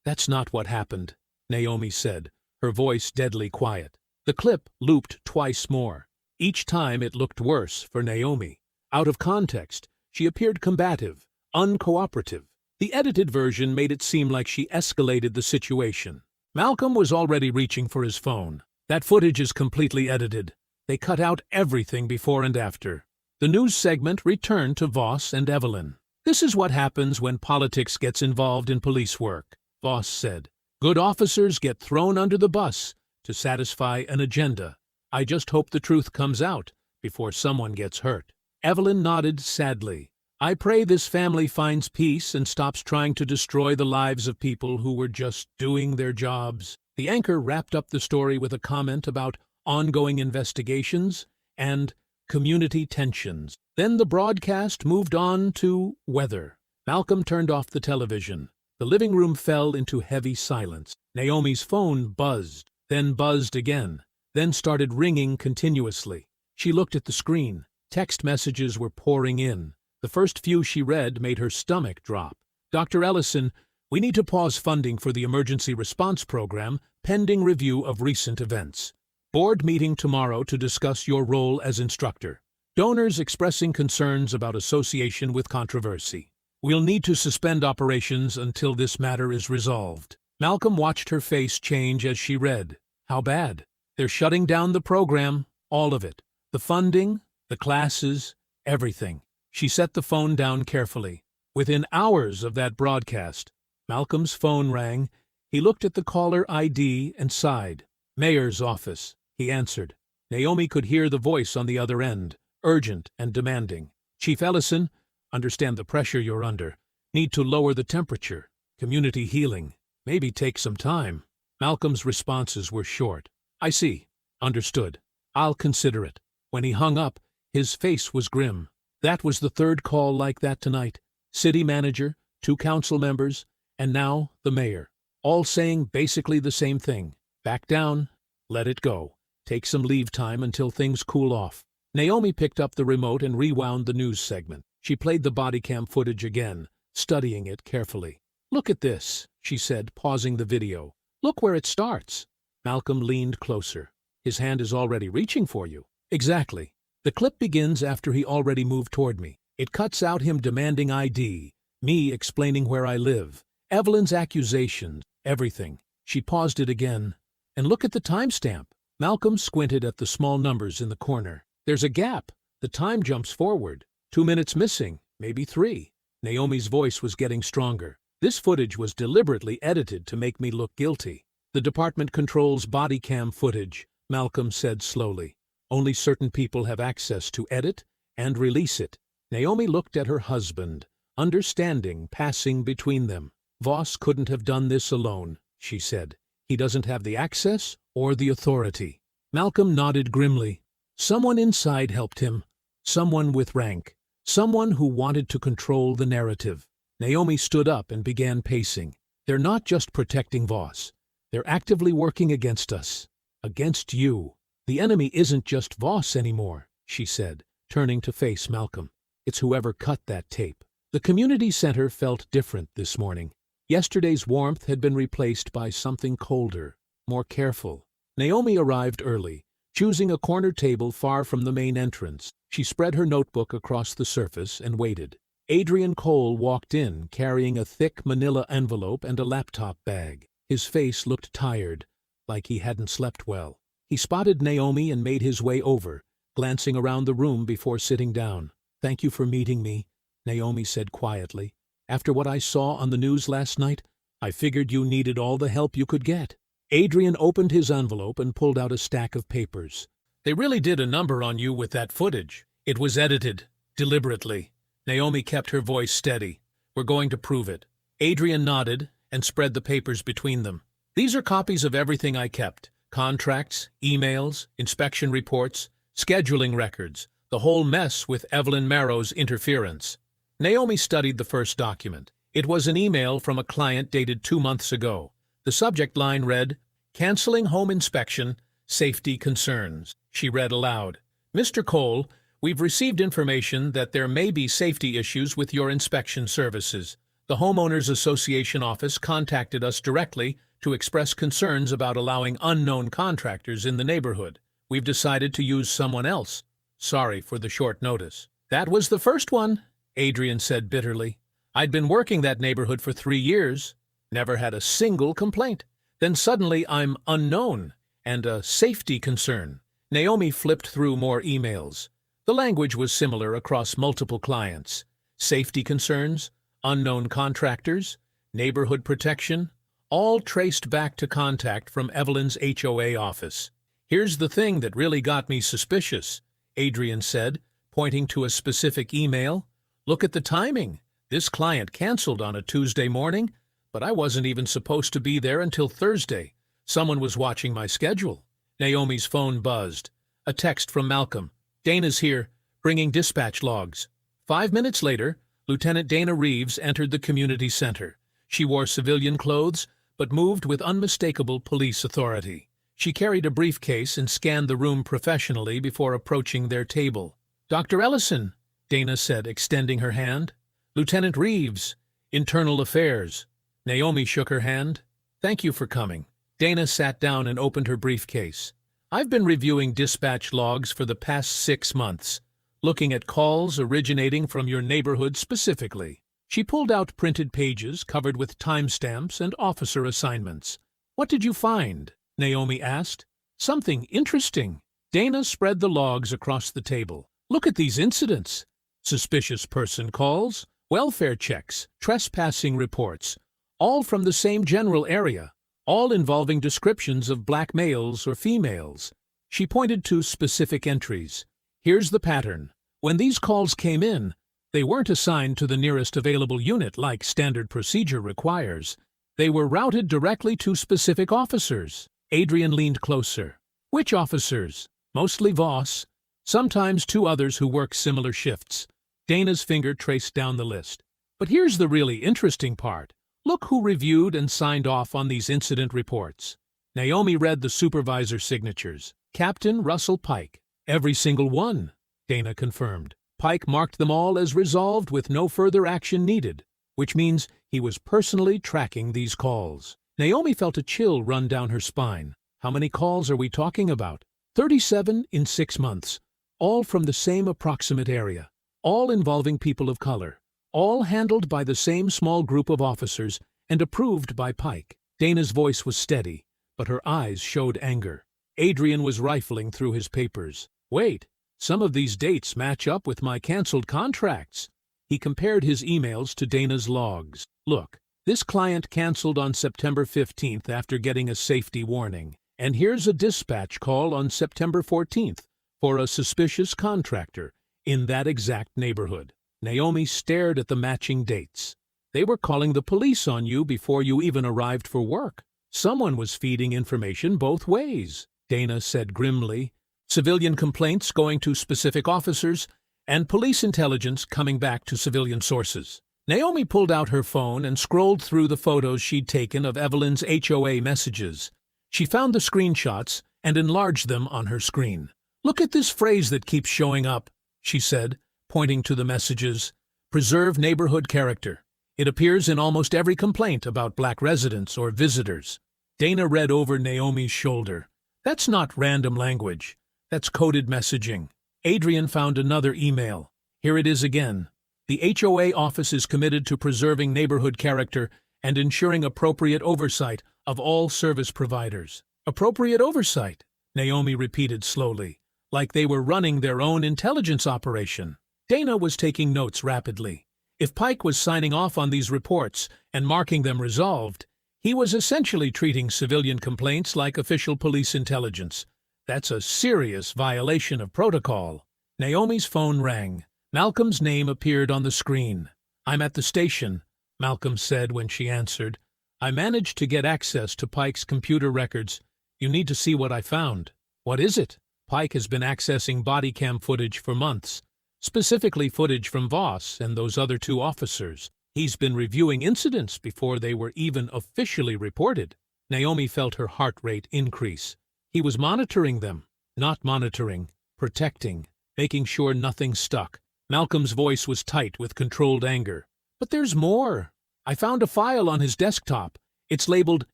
"That's not what happened," Naomi said, her voice deadly quiet. The clip looped twice more. Each time it looked worse for Naomi. Out of context, she appeared combative, uncooperative. The edited version made it seem like she escalated the situation. Malcolm was already reaching for his phone. That footage is completely edited. They cut out everything before and after. The news segment returned to Voss and Evelyn. "This is what happens when politics gets involved in police work," Voss said. "Good officers get thrown under the bus to satisfy an agenda. I just hope the truth comes out before someone gets hurt." Evelyn nodded sadly. "I pray this family finds peace and stops trying to destroy the lives of people who were just doing their jobs." The anchor wrapped up the story with a comment about ongoing investigations and community tensions. Then the broadcast moved on to weather. Malcolm turned off the television. The living room fell into heavy silence. Naomi's phone buzzed, then buzzed again, then started ringing continuously. She looked at the screen. Text messages were pouring in. The first few she read made her stomach drop. "Dr. Ellison, we need to pause funding for the emergency response program pending review of recent events. Board meeting tomorrow to discuss your role as instructor. Donors expressing concerns about association with controversy. We'll need to suspend operations until this matter is resolved." Malcolm watched her face change as she read. "How bad?" "They're shutting down the program, all of it. The funding, the classes, everything." She set the phone down carefully. Within hours of that broadcast, Malcolm's phone rang. He looked at the caller ID and sighed. "Mayor's office," he answered. Naomi could hear the voice on the other end, urgent and demanding. "Chief Ellison, understand the pressure you're under. Need to lower the temperature. Community healing. Maybe take some time." Malcolm's responses were short. "I see. Understood. I'll consider it." When he hung up, his face was grim. That was the third call like that tonight. City manager, 2 council members, and now the mayor. All saying basically the same thing. Back down. Let it go. Take some leave time until things cool off. Naomi picked up the remote and rewound the news segment. She played the body cam footage again, studying it carefully. "Look at this," she said, pausing the video. "Look where it starts." Malcolm leaned closer. "His hand is already reaching for you." "Exactly. The clip begins after he already moved toward me. It cuts out him demanding ID, me explaining where I live, Evelyn's accusations, everything." She paused it again. "And look at the timestamp." Malcolm squinted at the small numbers in the corner. "There's a gap. The time jumps forward. 2 minutes missing, maybe 3. Naomi's voice was getting stronger. "This footage was deliberately edited to make me look guilty." "The department controls body cam footage," Malcolm said slowly. "Only certain people have access to edit and release it." Naomi looked at her husband, understanding passing between them. "Voss couldn't have done this alone," she said. "He doesn't have the access or the authority." Malcolm nodded grimly. "Someone inside helped him. Someone with rank. Someone who wanted to control the narrative." Naomi stood up and began pacing. "They're not just protecting Voss. They're actively working against us. Against you. The enemy isn't just Voss anymore," she said, turning to face Malcolm. "It's whoever cut that tape." The community center felt different this morning. Yesterday's warmth had been replaced by something colder, more careful. Naomi arrived early, choosing a corner table far from the main entrance. She spread her notebook across the surface and waited. Adrian Cole walked in, carrying a thick manila envelope and a laptop bag. His face looked tired, like he hadn't slept well. He spotted Naomi and made his way over, glancing around the room before sitting down. "Thank you for meeting me," Naomi said quietly. "After what I saw on the news last night, I figured you needed all the help you could get." Adrian opened his envelope and pulled out a stack of papers. "They really did a number on you with that footage. It was edited, Deliberately, Naomi kept her voice steady. We're going to prove it. Adrian nodded and spread the papers between them. These are copies of everything I kept. Contracts, emails, inspection reports, scheduling records, the whole mess with Evelyn Marrow's interference. Naomi studied the first document. It was an email from a client dated 2 months ago. The subject line read, "Canceling home inspection, safety concerns." She read aloud, "Mr. Cole, we've received information that there may be safety issues with your inspection services. The Homeowners Association office contacted us directly to express concerns about allowing unknown contractors in the neighborhood. We've decided to use someone else. Sorry for the short notice." "That was the first one," Adrian said bitterly. "I'd been working that neighborhood for 3 years. Never had a single complaint. Then suddenly I'm unknown and a safety concern." Naomi flipped through more emails. The language was similar across multiple clients. Safety concerns, unknown contractors, neighborhood protection, all traced back to contact from Evelyn's HOA office. "Here's the thing that really got me suspicious," Adrian said, pointing to a specific email. "Look at the timing. This client canceled on a Tuesday morning, but I wasn't even supposed to be there until Thursday. Someone was watching my schedule." Naomi's phone buzzed. A text from Malcolm. "Dana's here, bringing dispatch logs." 5 minutes later, Lieutenant Dana Reeves entered the community center. She wore civilian clothes, but moved with unmistakable police authority. She carried a briefcase and scanned the room professionally before approaching their table. "Dr. Ellison," Dana said, extending her hand. "Lieutenant Reeves, Internal Affairs." Naomi shook her hand. "Thank you for coming." Dana sat down and opened her briefcase. "I've been reviewing dispatch logs for the past 6 months, looking at calls originating from your neighborhood specifically." She pulled out printed pages covered with timestamps and officer assignments. "What did you find?" Naomi asked. "Something interesting." Dana spread the logs across the table. "Look at these incidents. Suspicious person calls, welfare checks, trespassing reports, all from the same general area, all involving descriptions of black males or females." She pointed to specific entries. "Here's the pattern. When these calls came in, they weren't assigned to the nearest available unit like standard procedure requires. They were routed directly to specific officers." Adrian leaned closer. "Which officers?" "Mostly Voss. Sometimes 2 others who work similar shifts." Dana's finger traced down the list. "But here's the really interesting part. Look who reviewed and signed off on these incident reports." Naomi read the supervisor's signatures. "Captain Russell Pike." "Every single one," Dana confirmed. "Pike marked them all as resolved with no further action needed, which means he was personally tracking these calls." Naomi felt a chill run down her spine. How many calls are we talking about? 37 in 6 months, all from the same approximate area, all involving people of color, all handled by the same small group of officers and approved by Pike. Dana's voice was steady, but her eyes showed anger. Adrian was rifling through his papers. "Wait, some of these dates match up with my canceled contracts." He compared his emails to Dana's logs. "Look, this client canceled on September 15th after getting a safety warning. And here's a dispatch call on September 14th for a suspicious contractor in that exact neighborhood." Naomi stared at the matching dates. "They were calling the police on you before you even arrived for work. Someone was feeding information both ways," Dana said grimly. "Civilian complaints going to specific officers, and police intelligence coming back to civilian sources." Naomi pulled out her phone and scrolled through the photos she'd taken of Evelyn's HOA messages. She found the screenshots and enlarged them on her screen. "Look at this phrase that keeps showing up," she said, pointing to the messages. "Preserve neighborhood character." It appears in almost every complaint about black residents or visitors. Dana read over Naomi's shoulder. "That's not random language. That's coded messaging." Adrian found another email. Here it is again. "The HOA office is committed to preserving neighborhood character and ensuring appropriate oversight of all service providers." "Appropriate oversight," Naomi repeated slowly, like they were running their own intelligence operation. Dana was taking notes rapidly. If Pike was signing off on these reports and marking them resolved, he was essentially treating civilian complaints like official police intelligence. That's a serious violation of protocol. Naomi's phone rang. Malcolm's name appeared on the screen. "I'm at the station," Malcolm said when she answered. "I managed to get access to Pike's computer records. You need to see what I found." "What is it?" "Pike has been accessing body cam footage for months, specifically footage from Voss and those other two officers. He's been reviewing incidents before they were even officially reported." Naomi felt her heart rate increase. He was monitoring them, not monitoring, protecting, making sure nothing stuck. Malcolm's voice was tight with controlled anger. "But there's more. I found a file on his desktop. It's labeled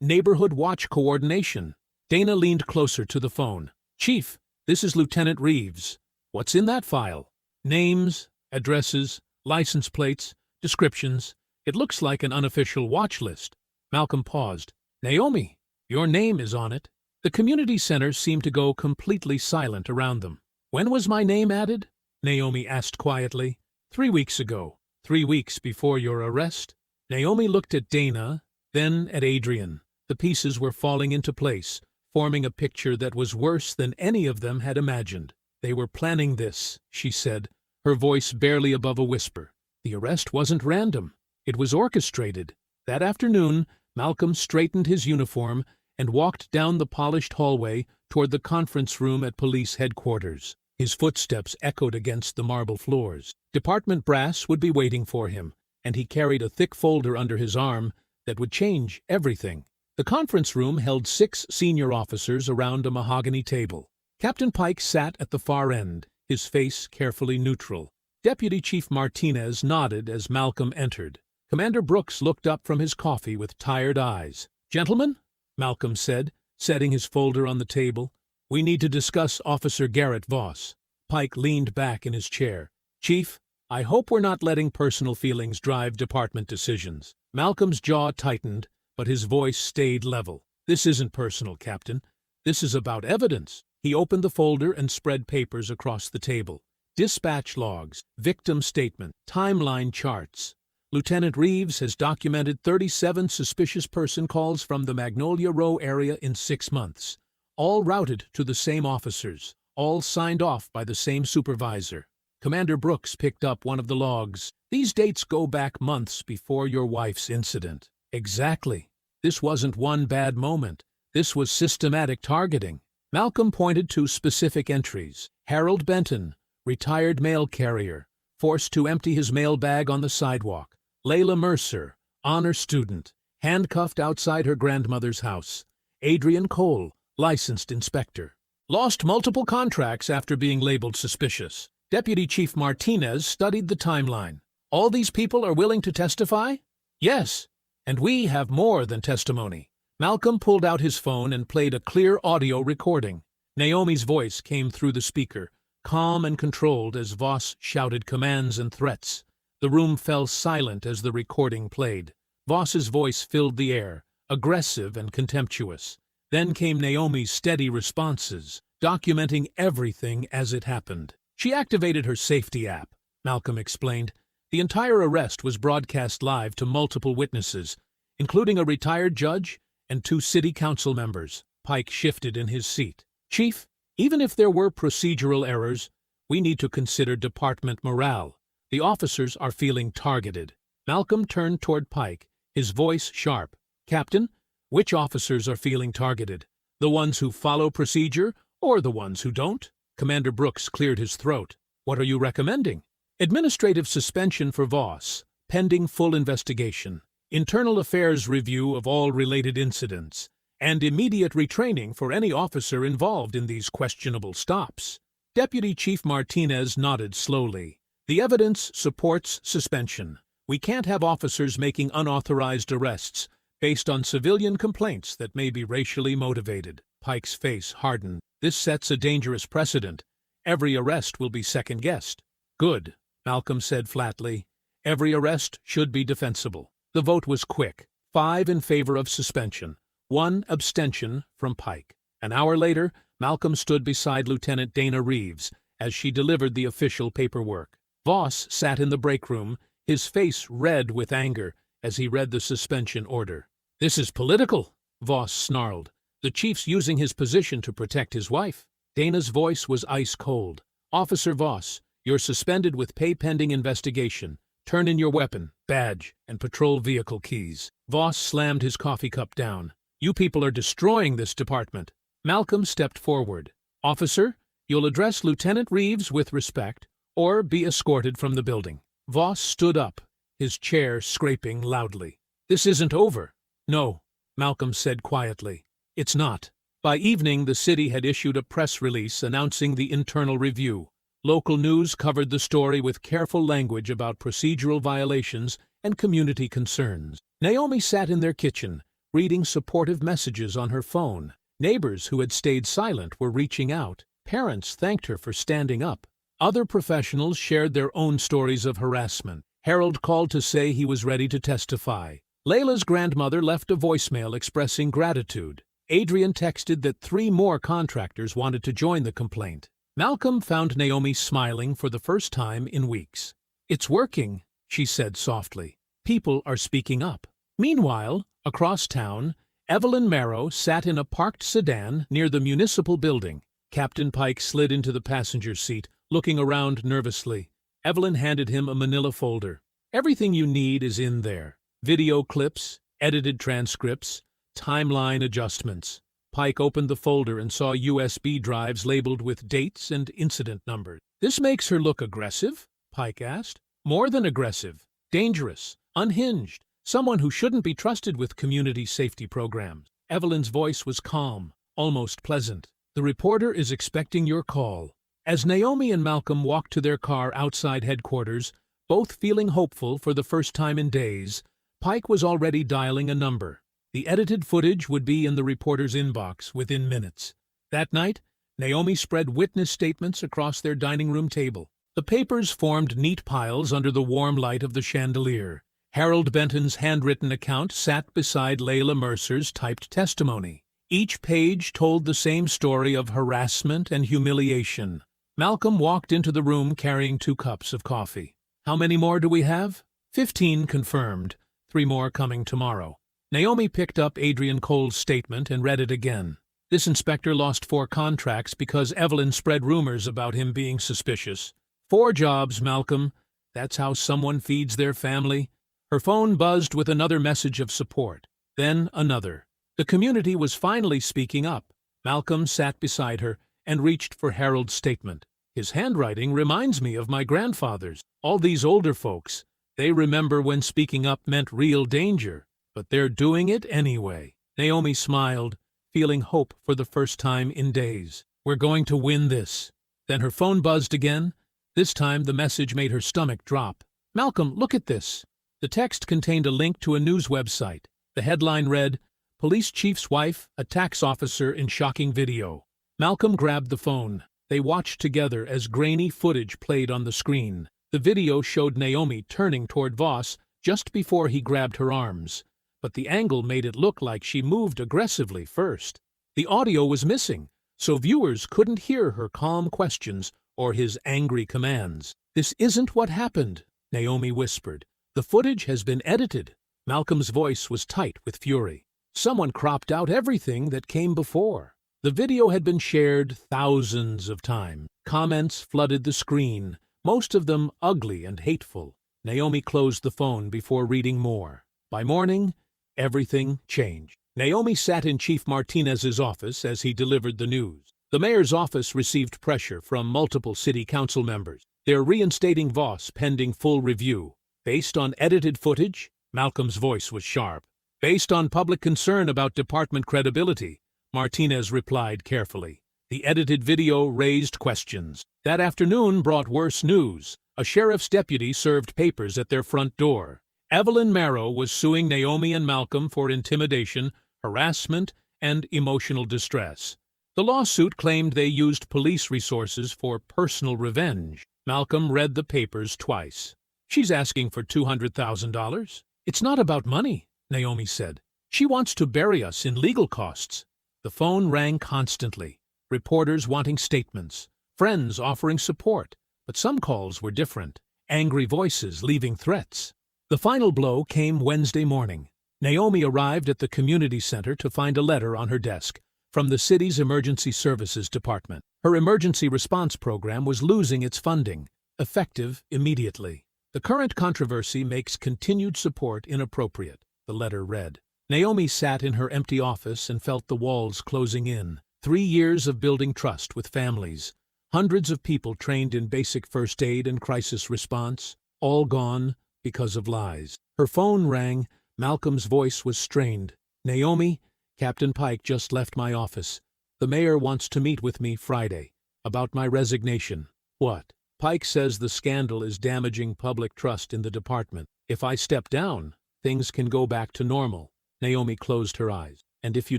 Neighborhood Watch Coordination." Dana leaned closer to the phone. "Chief, this is Lieutenant Reeves. What's in that file?" "Names, addresses, license plates, descriptions. It looks like an unofficial watch list." Malcolm paused. "Naomi, your name is on it." The community center seemed to go completely silent around them. "When was my name added?" Naomi asked quietly. 3 weeks ago. 3 weeks before your arrest." Naomi looked at Dana, then at Adrian. The pieces were falling into place, forming a picture that was worse than any of them had imagined. "They were planning this," she said, her voice barely above a whisper. "The arrest wasn't random. It was orchestrated." That afternoon, Malcolm straightened his uniform and walked down the polished hallway toward the conference room at police headquarters. His footsteps echoed against the marble floors. Department brass would be waiting for him, and he carried a thick folder under his arm that would change everything. The conference room held 6 senior officers around a mahogany table. Captain Pike sat at the far end, his face carefully neutral. Deputy Chief Martinez nodded as Malcolm entered. Commander Brooks looked up from his coffee with tired eyes. "Gentlemen," Malcolm said, setting his folder on the table, "we need to discuss Officer Garrett Voss." Pike leaned back in his chair. "Chief, I hope we're not letting personal feelings drive department decisions." Malcolm's jaw tightened, but his voice stayed level. "This isn't personal, Captain. This is about evidence." He opened the folder and spread papers across the table. Dispatch logs, victim statement, timeline charts. Lieutenant Reeves has documented 37 suspicious person calls from the Magnolia Row area in 6 months, all routed to the same officers, all signed off by the same supervisor. Commander Brooks picked up one of the logs. "These dates go back months before your wife's incident." "Exactly. This wasn't one bad moment. This was systematic targeting." Malcolm pointed to specific entries. Harold Benton, retired mail carrier, forced to empty his mail bag on the sidewalk. Layla Mercer, honor student, handcuffed outside her grandmother's house. Adrian Cole, licensed inspector. Lost multiple contracts after being labeled suspicious. Deputy Chief Martinez studied the timeline. "All these people are willing to testify?" "Yes, and we have more than testimony." Malcolm pulled out his phone and played a clear audio recording. Naomi's voice came through the speaker, calm and controlled as Voss shouted commands and threats. The room fell silent as the recording played. Voss's voice filled the air, aggressive and contemptuous. Then came Naomi's steady responses, documenting everything as it happened. She activated her safety app, Malcolm explained. The entire arrest was broadcast live to multiple witnesses, including a retired judge and 2 city council members. Pike shifted in his seat. "Chief, even if there were procedural errors, we need to consider department morale. The officers are feeling targeted." Malcolm turned toward Pike, his voice sharp. "Captain, which officers are feeling targeted? The ones who follow procedure or the ones who don't?" Commander Brooks cleared his throat. "What are you recommending?" "Administrative suspension for Voss, pending full investigation. Internal affairs review of all related incidents, and immediate retraining for any officer involved in these questionable stops." Deputy Chief Martinez nodded slowly. "The evidence supports suspension. We can't have officers making unauthorized arrests based on civilian complaints that may be racially motivated." Pike's face hardened. "This sets a dangerous precedent. Every arrest will be second-guessed." "Good," Malcolm said flatly. "Every arrest should be defensible." The vote was quick. 5 in favor of suspension, 1 abstention from Pike. An hour later, Malcolm stood beside Lieutenant Dana Reeves as she delivered the official paperwork. Voss sat in the break room, his face red with anger as he read the suspension order. "This is political," Voss snarled. "The chief's using his position to protect his wife." Dana's voice was ice cold. "Officer Voss, You're suspended with pay pending investigation. Turn in your weapon, badge, and patrol vehicle keys. Voss slammed his coffee cup down. You people are destroying this department. Malcolm stepped forward. Officer, you'll address Lieutenant Reeves with respect, or be escorted from the building. Voss stood up, his chair scraping loudly. This isn't over. No, Malcolm said quietly. It's not. By evening, the city had issued a press release announcing the internal review. Local news covered the story with careful language about procedural violations and community concerns. Naomi sat in their kitchen, reading supportive messages on her phone. Neighbors who had stayed silent were reaching out. Parents thanked her for standing up. Other professionals shared their own stories of harassment. Harold called to say he was ready to testify. Layla's grandmother left a voicemail expressing gratitude. Adrian texted that 3 more contractors wanted to join the complaint. Malcolm found Naomi smiling for the first time in weeks. It's working, she said softly. People are speaking up. Meanwhile, across town, Evelyn Marrow sat in a parked sedan near the municipal building. Captain Pike slid into the passenger seat, looking around nervously. Evelyn handed him a manila folder. Everything you need is in there. Video clips, edited transcripts, timeline adjustments. Pike opened the folder and saw USB drives labeled with dates and incident numbers. This makes her look aggressive? Pike asked. More than aggressive. Dangerous. Unhinged. Someone who shouldn't be trusted with community safety programs. Evelyn's voice was calm, almost pleasant. The reporter is expecting your call. As Naomi and Malcolm walked to their car outside headquarters, both feeling hopeful for the first time in days, Pike was already dialing a number. The edited footage would be in the reporter's inbox within minutes. That night, Naomi spread witness statements across their dining room table. The papers formed neat piles under the warm light of the chandelier. Harold Benton's handwritten account sat beside Layla Mercer's typed testimony. Each page told the same story of harassment and humiliation. Malcolm walked into the room carrying 2 cups of coffee. How many more do we have? 15 confirmed. 3 more coming tomorrow. Naomi picked up Adrian Cole's statement and read it again. This inspector lost 4 contracts because Evelyn spread rumors about him being suspicious. 4 jobs, Malcolm. That's how someone feeds their family. Her phone buzzed with another message of support. Then another. The community was finally speaking up. Malcolm sat beside her and reached for Harold's statement. His handwriting reminds me of my grandfather's. All these older folks, they remember when speaking up meant real danger. But they're doing it anyway. Naomi smiled, feeling hope for the first time in days. We're going to win this. Then her phone buzzed again. This time the message made her stomach drop. Malcolm, look at this. The text contained a link to a news website. The headline read, Police Chief's Wife Attacks Officer in Shocking Video. Malcolm grabbed the phone. They watched together as grainy footage played on the screen. The video showed Naomi turning toward Voss just before he grabbed her arms. But the angle made it look like she moved aggressively first. The audio was missing, so viewers couldn't hear her calm questions or his angry commands. This isn't what happened, Naomi whispered. The footage has been edited. Malcolm's voice was tight with fury. Someone cropped out everything that came before. The video had been shared thousands of times. Comments flooded the screen, most of them ugly and hateful. Naomi closed the phone before reading more. By morning, everything changed. Naomi sat in Chief Martinez's office as he delivered the news. The mayor's office received pressure from multiple city council members. They're reinstating Voss pending full review. Based on edited footage, Malcolm's voice was sharp. Based on public concern about department credibility, Martinez replied carefully. The edited video raised questions. That afternoon brought worse news. A sheriff's deputy served papers at their front door. Evelyn Marrow was suing Naomi and Malcolm for intimidation, harassment, and emotional distress. The lawsuit claimed they used police resources for personal revenge. Malcolm read the papers twice. She's asking for $200,000. It's not about money, Naomi said. She wants to bury us in legal costs. The phone rang constantly. Reporters wanting statements. Friends offering support. But some calls were different. Angry voices leaving threats. The final blow came Wednesday morning. Naomi arrived at the community center to find a letter on her desk from the city's emergency services department. Her emergency response program was losing its funding. effective immediately. The current controversy makes continued support inappropriate, the letter read. Naomi sat in her empty office and felt the walls closing in. 3 years of building trust with families. Hundreds of people trained in basic first aid and crisis response, all gone because of lies. Her phone rang. Malcolm's voice was strained. "Naomi, Captain Pike just left my office. The mayor wants to meet with me Friday. About my resignation." "What?" "Pike says the scandal is damaging public trust in the department. If I step down, things can go back to normal." Naomi closed her eyes. "And if you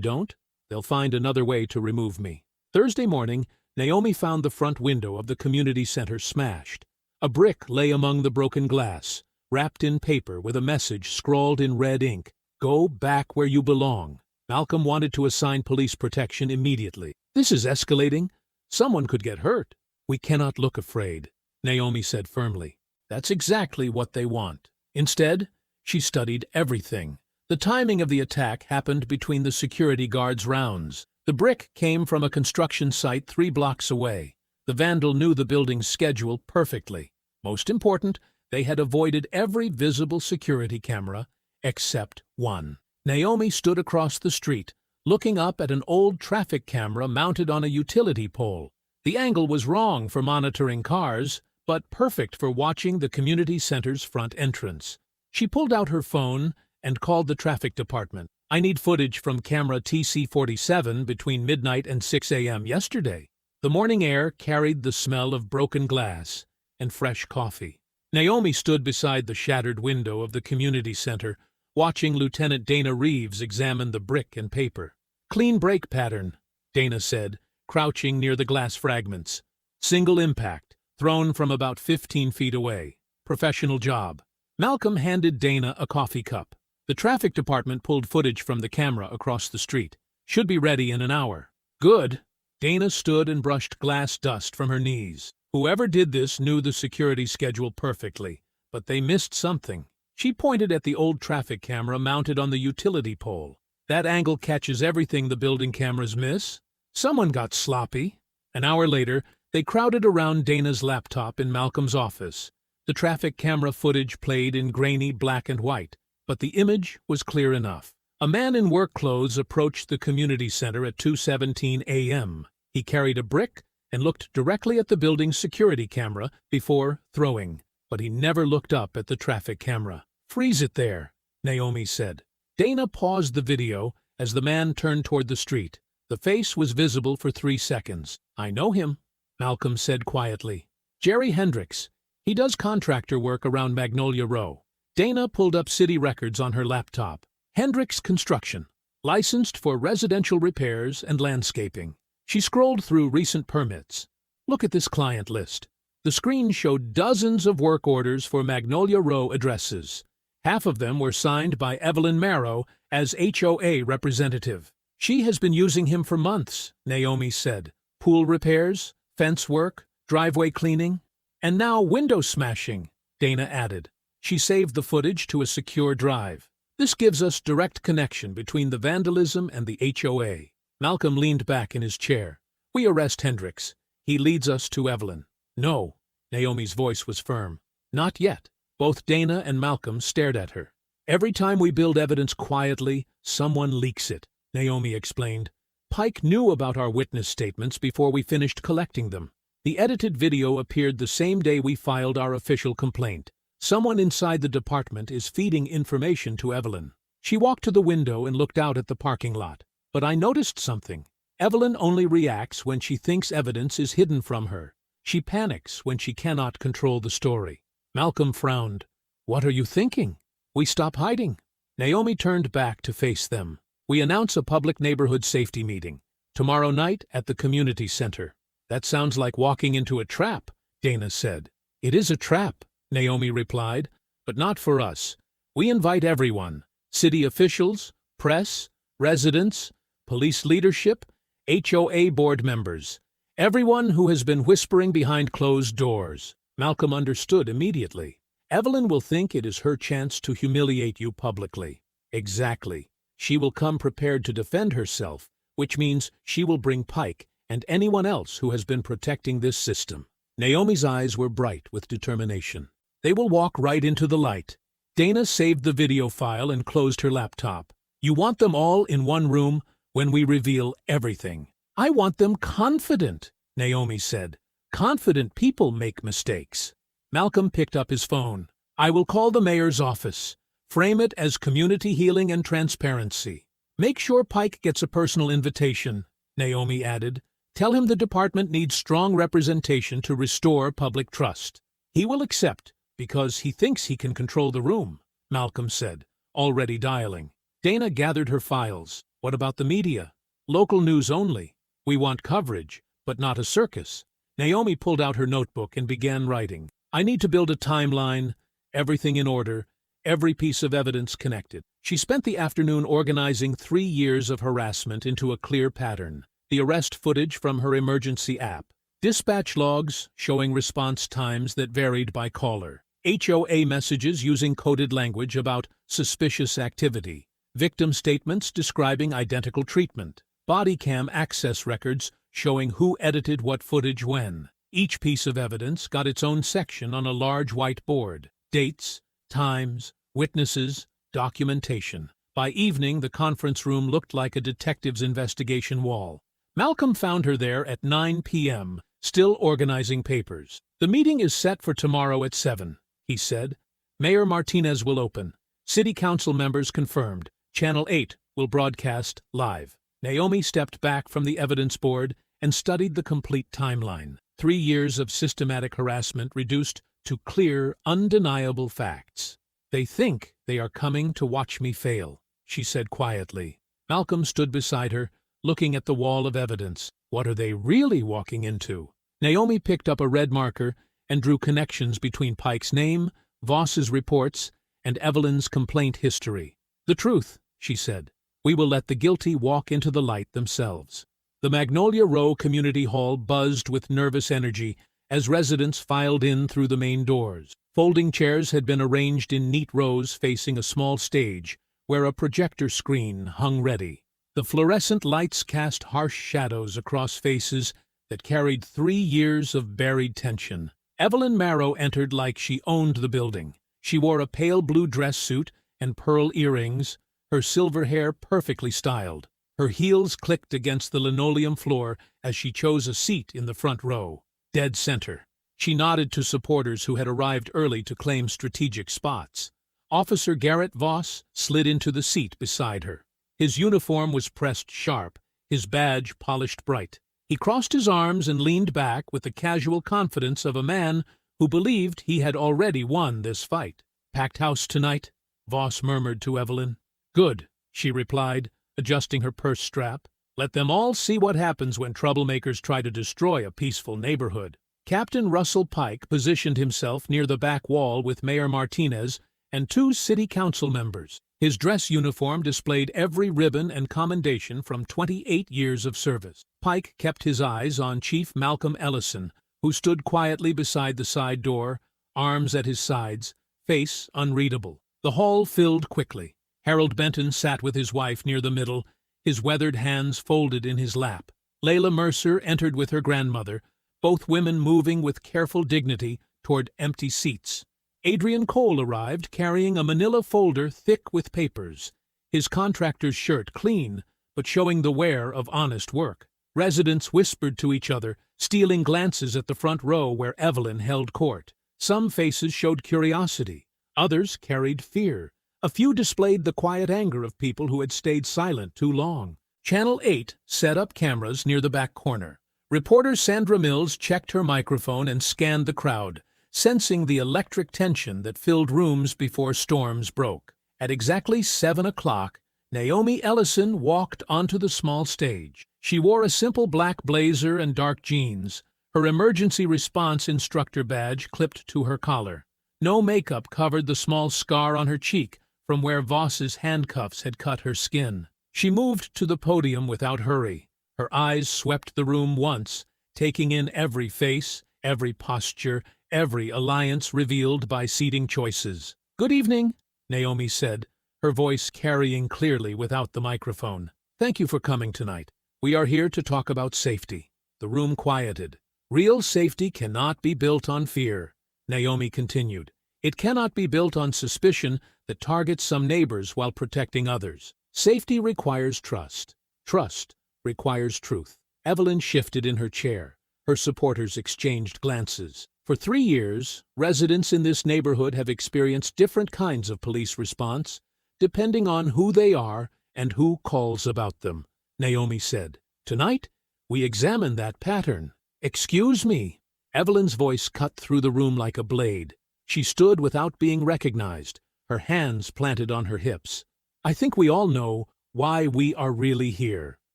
don't? They'll find another way to remove me." Thursday morning, Naomi found the front window of the community center smashed. A brick lay among the broken glass, wrapped in paper with a message scrawled in red ink. "Go back where you belong." Malcolm wanted to assign police protection immediately. "This is escalating. Someone could get hurt." "We cannot look afraid," Naomi said firmly. "That's exactly what they want." Instead, she studied everything. The timing of the attack happened between the security guards' rounds. The brick came from a construction site 3 blocks away. The vandal knew the building's schedule perfectly. Most important, they had avoided every visible security camera except one. Naomi stood across the street, looking up at an old traffic camera mounted on a utility pole. The angle was wrong for monitoring cars, but perfect for watching the community center's front entrance. She pulled out her phone and called the traffic department. "I need footage from camera TC47 between midnight and 6 a.m. yesterday." The morning air carried the smell of broken glass and fresh coffee. Naomi stood beside the shattered window of the community center, watching Lieutenant Dana Reeves examine the brick and paper. "Clean break pattern," Dana said, crouching near the glass fragments. "Single impact, thrown from about 15 feet away. Professional job." Malcolm handed Dana a coffee cup. The traffic department pulled footage from the camera across the street. "Should be ready in an hour." "Good." Dana stood and brushed glass dust from her knees. Whoever did this knew the security schedule perfectly, but they missed something. She pointed at the old traffic camera mounted on the utility pole. "That angle catches everything the building cameras miss." Someone got sloppy. An hour later, they crowded around Dana's laptop in Malcolm's office. The traffic camera footage played in grainy black and white, but the image was clear enough. A man in work clothes approached the community center at 2:17 a.m. He carried a brick and looked directly at the building's security camera before throwing, but he never looked up at the traffic camera. "Freeze it there," Naomi said. Dana paused the video as the man turned toward the street. The face was visible for 3 seconds. "I know him," Malcolm said quietly. "Jerry Hendricks. He does contractor work around Magnolia Row." Dana pulled up city records on her laptop. Hendricks Construction, licensed for residential repairs and landscaping. She scrolled through recent permits. "Look at this client list." The screen showed dozens of work orders for Magnolia Row addresses. Half of them were signed by Evelyn Marrow as HOA representative. "She has been using him for months," Naomi said. "Pool repairs, fence work, driveway cleaning, and now window smashing," Dana added. She saved the footage to a secure drive. "This gives us direct connection between the vandalism and the HOA." Malcolm leaned back in his chair. "We arrest Hendricks. He leads us to Evelyn." "No," Naomi's voice was firm. "Not yet." Both Dana and Malcolm stared at her. "Every time we build evidence quietly, someone leaks it," Naomi explained. "Pike knew about our witness statements before we finished collecting them. The edited video appeared the same day we filed our official complaint. Someone inside the department is feeding information to Evelyn." She walked to the window and looked out at the parking lot. "But I noticed something. Evelyn only reacts when she thinks evidence is hidden from her. She panics when she cannot control the story." Malcolm frowned. "What are you thinking?" "We stop hiding." Naomi turned back to face them. "We announce a public neighborhood safety meeting. Tomorrow night at the community center." "That sounds like walking into a trap," Dana said. "It is a trap," Naomi replied, "but not for us. We invite everyone, city officials, press, residents, police leadership, HOA board members, everyone who has been whispering behind closed doors." Malcolm understood immediately. "Evelyn will think it is her chance to humiliate you publicly." "Exactly. She will come prepared to defend herself, which means she will bring Pike and anyone else who has been protecting this system." Naomi's eyes were bright with determination. They will walk right into the light. Dana saved the video file and closed her laptop. You want them all in one room when we reveal everything. I want them confident, Naomi said. Confident people make mistakes. Malcolm picked up his phone. I will call the mayor's office. Frame it as community healing and transparency. Make sure Pike gets a personal invitation, Naomi added. Tell him the department needs strong representation to restore public trust. He will accept, because he thinks he can control the room, Malcolm said, already dialing. Dana gathered her files. What about the media? Local news only. We want coverage, but not a circus. Naomi pulled out her notebook and began writing. I need to build a timeline, everything in order, every piece of evidence connected. She spent the afternoon organizing 3 years of harassment into a clear pattern. The arrest footage from her emergency app, dispatch logs showing response times that varied by caller, HOA messages using coded language about suspicious activity, victim statements describing identical treatment, body cam access records showing who edited what footage when. Each piece of evidence got its own section on a large white board, dates, times, witnesses, documentation. By evening, the conference room looked like a detective's investigation wall. Malcolm found her there at 9 p.m., still organizing papers. The meeting is set for tomorrow at 7, he said. Mayor Martinez will open. City council members confirmed. Channel 8 will broadcast live. Naomi stepped back from the evidence board and studied the complete timeline. 3 years of systematic harassment reduced to clear, undeniable facts. They think they are coming to watch me fail, she said quietly. Malcolm stood beside her, looking at the wall of evidence. What are they really walking into? Naomi picked up a red marker and drew connections between Pike's name, Voss's reports, and Evelyn's complaint history. The truth, she said. We will let the guilty walk into the light themselves. The Magnolia Row Community Hall buzzed with nervous energy as residents filed in through the main doors. Folding chairs had been arranged in neat rows facing a small stage where a projector screen hung ready. The fluorescent lights cast harsh shadows across faces that carried 3 years of buried tension. Evelyn Marrow entered like she owned the building. She wore a pale blue dress suit and pearl earrings, her silver hair perfectly styled. Her heels clicked against the linoleum floor as she chose a seat in the front row, dead center. She nodded to supporters who had arrived early to claim strategic spots. Officer Garrett Voss slid into the seat beside her. His uniform was pressed sharp, his badge polished bright. He crossed his arms and leaned back with the casual confidence of a man who believed he had already won this fight. Packed house tonight? Voss murmured to Evelyn. Good, she replied, adjusting her purse strap. Let them all see what happens when troublemakers try to destroy a peaceful neighborhood. Captain Russell Pike positioned himself near the back wall with Mayor Martinez and 2 city council members. His dress uniform displayed every ribbon and commendation from 28 years of service. Pike kept his eyes on Chief Malcolm Ellison, who stood quietly beside the side door, arms at his sides, face unreadable. The hall filled quickly. Harold Benton sat with his wife near the middle, his weathered hands folded in his lap. Layla Mercer entered with her grandmother, both women moving with careful dignity toward empty seats. Adrian Cole arrived carrying a manila folder thick with papers, his contractor's shirt clean but showing the wear of honest work. Residents whispered to each other, stealing glances at the front row where Evelyn held court. Some faces showed curiosity, others carried fear. A few displayed the quiet anger of people who had stayed silent too long. Channel 8 set up cameras near the back corner. Reporter Sandra Mills checked her microphone and scanned the crowd, sensing the electric tension that filled rooms before storms broke. At exactly 7 o'clock, Naomi Ellison walked onto the small stage. She wore a simple black blazer and dark jeans, her emergency response instructor badge clipped to her collar. No makeup covered the small scar on her cheek from where Voss's handcuffs had cut her skin. She moved to the podium without hurry. Her eyes swept the room once, taking in every face, every posture, every alliance revealed by seating choices. Good evening, Naomi said, her voice carrying clearly without the microphone. Thank you for coming tonight. We are here to talk about safety. The room quieted. Real safety cannot be built on fear, Naomi continued. It cannot be built on suspicion that targets some neighbors while protecting others. Safety requires trust. Trust requires truth. Evelyn shifted in her chair. Her supporters exchanged glances. For 3 years, residents in this neighborhood have experienced different kinds of police response, depending on who they are and who calls about them, Naomi said. Tonight, we examine that pattern. Excuse me. Evelyn's voice cut through the room like a blade. She stood without being recognized, her hands planted on her hips. I think we all know why we are really here.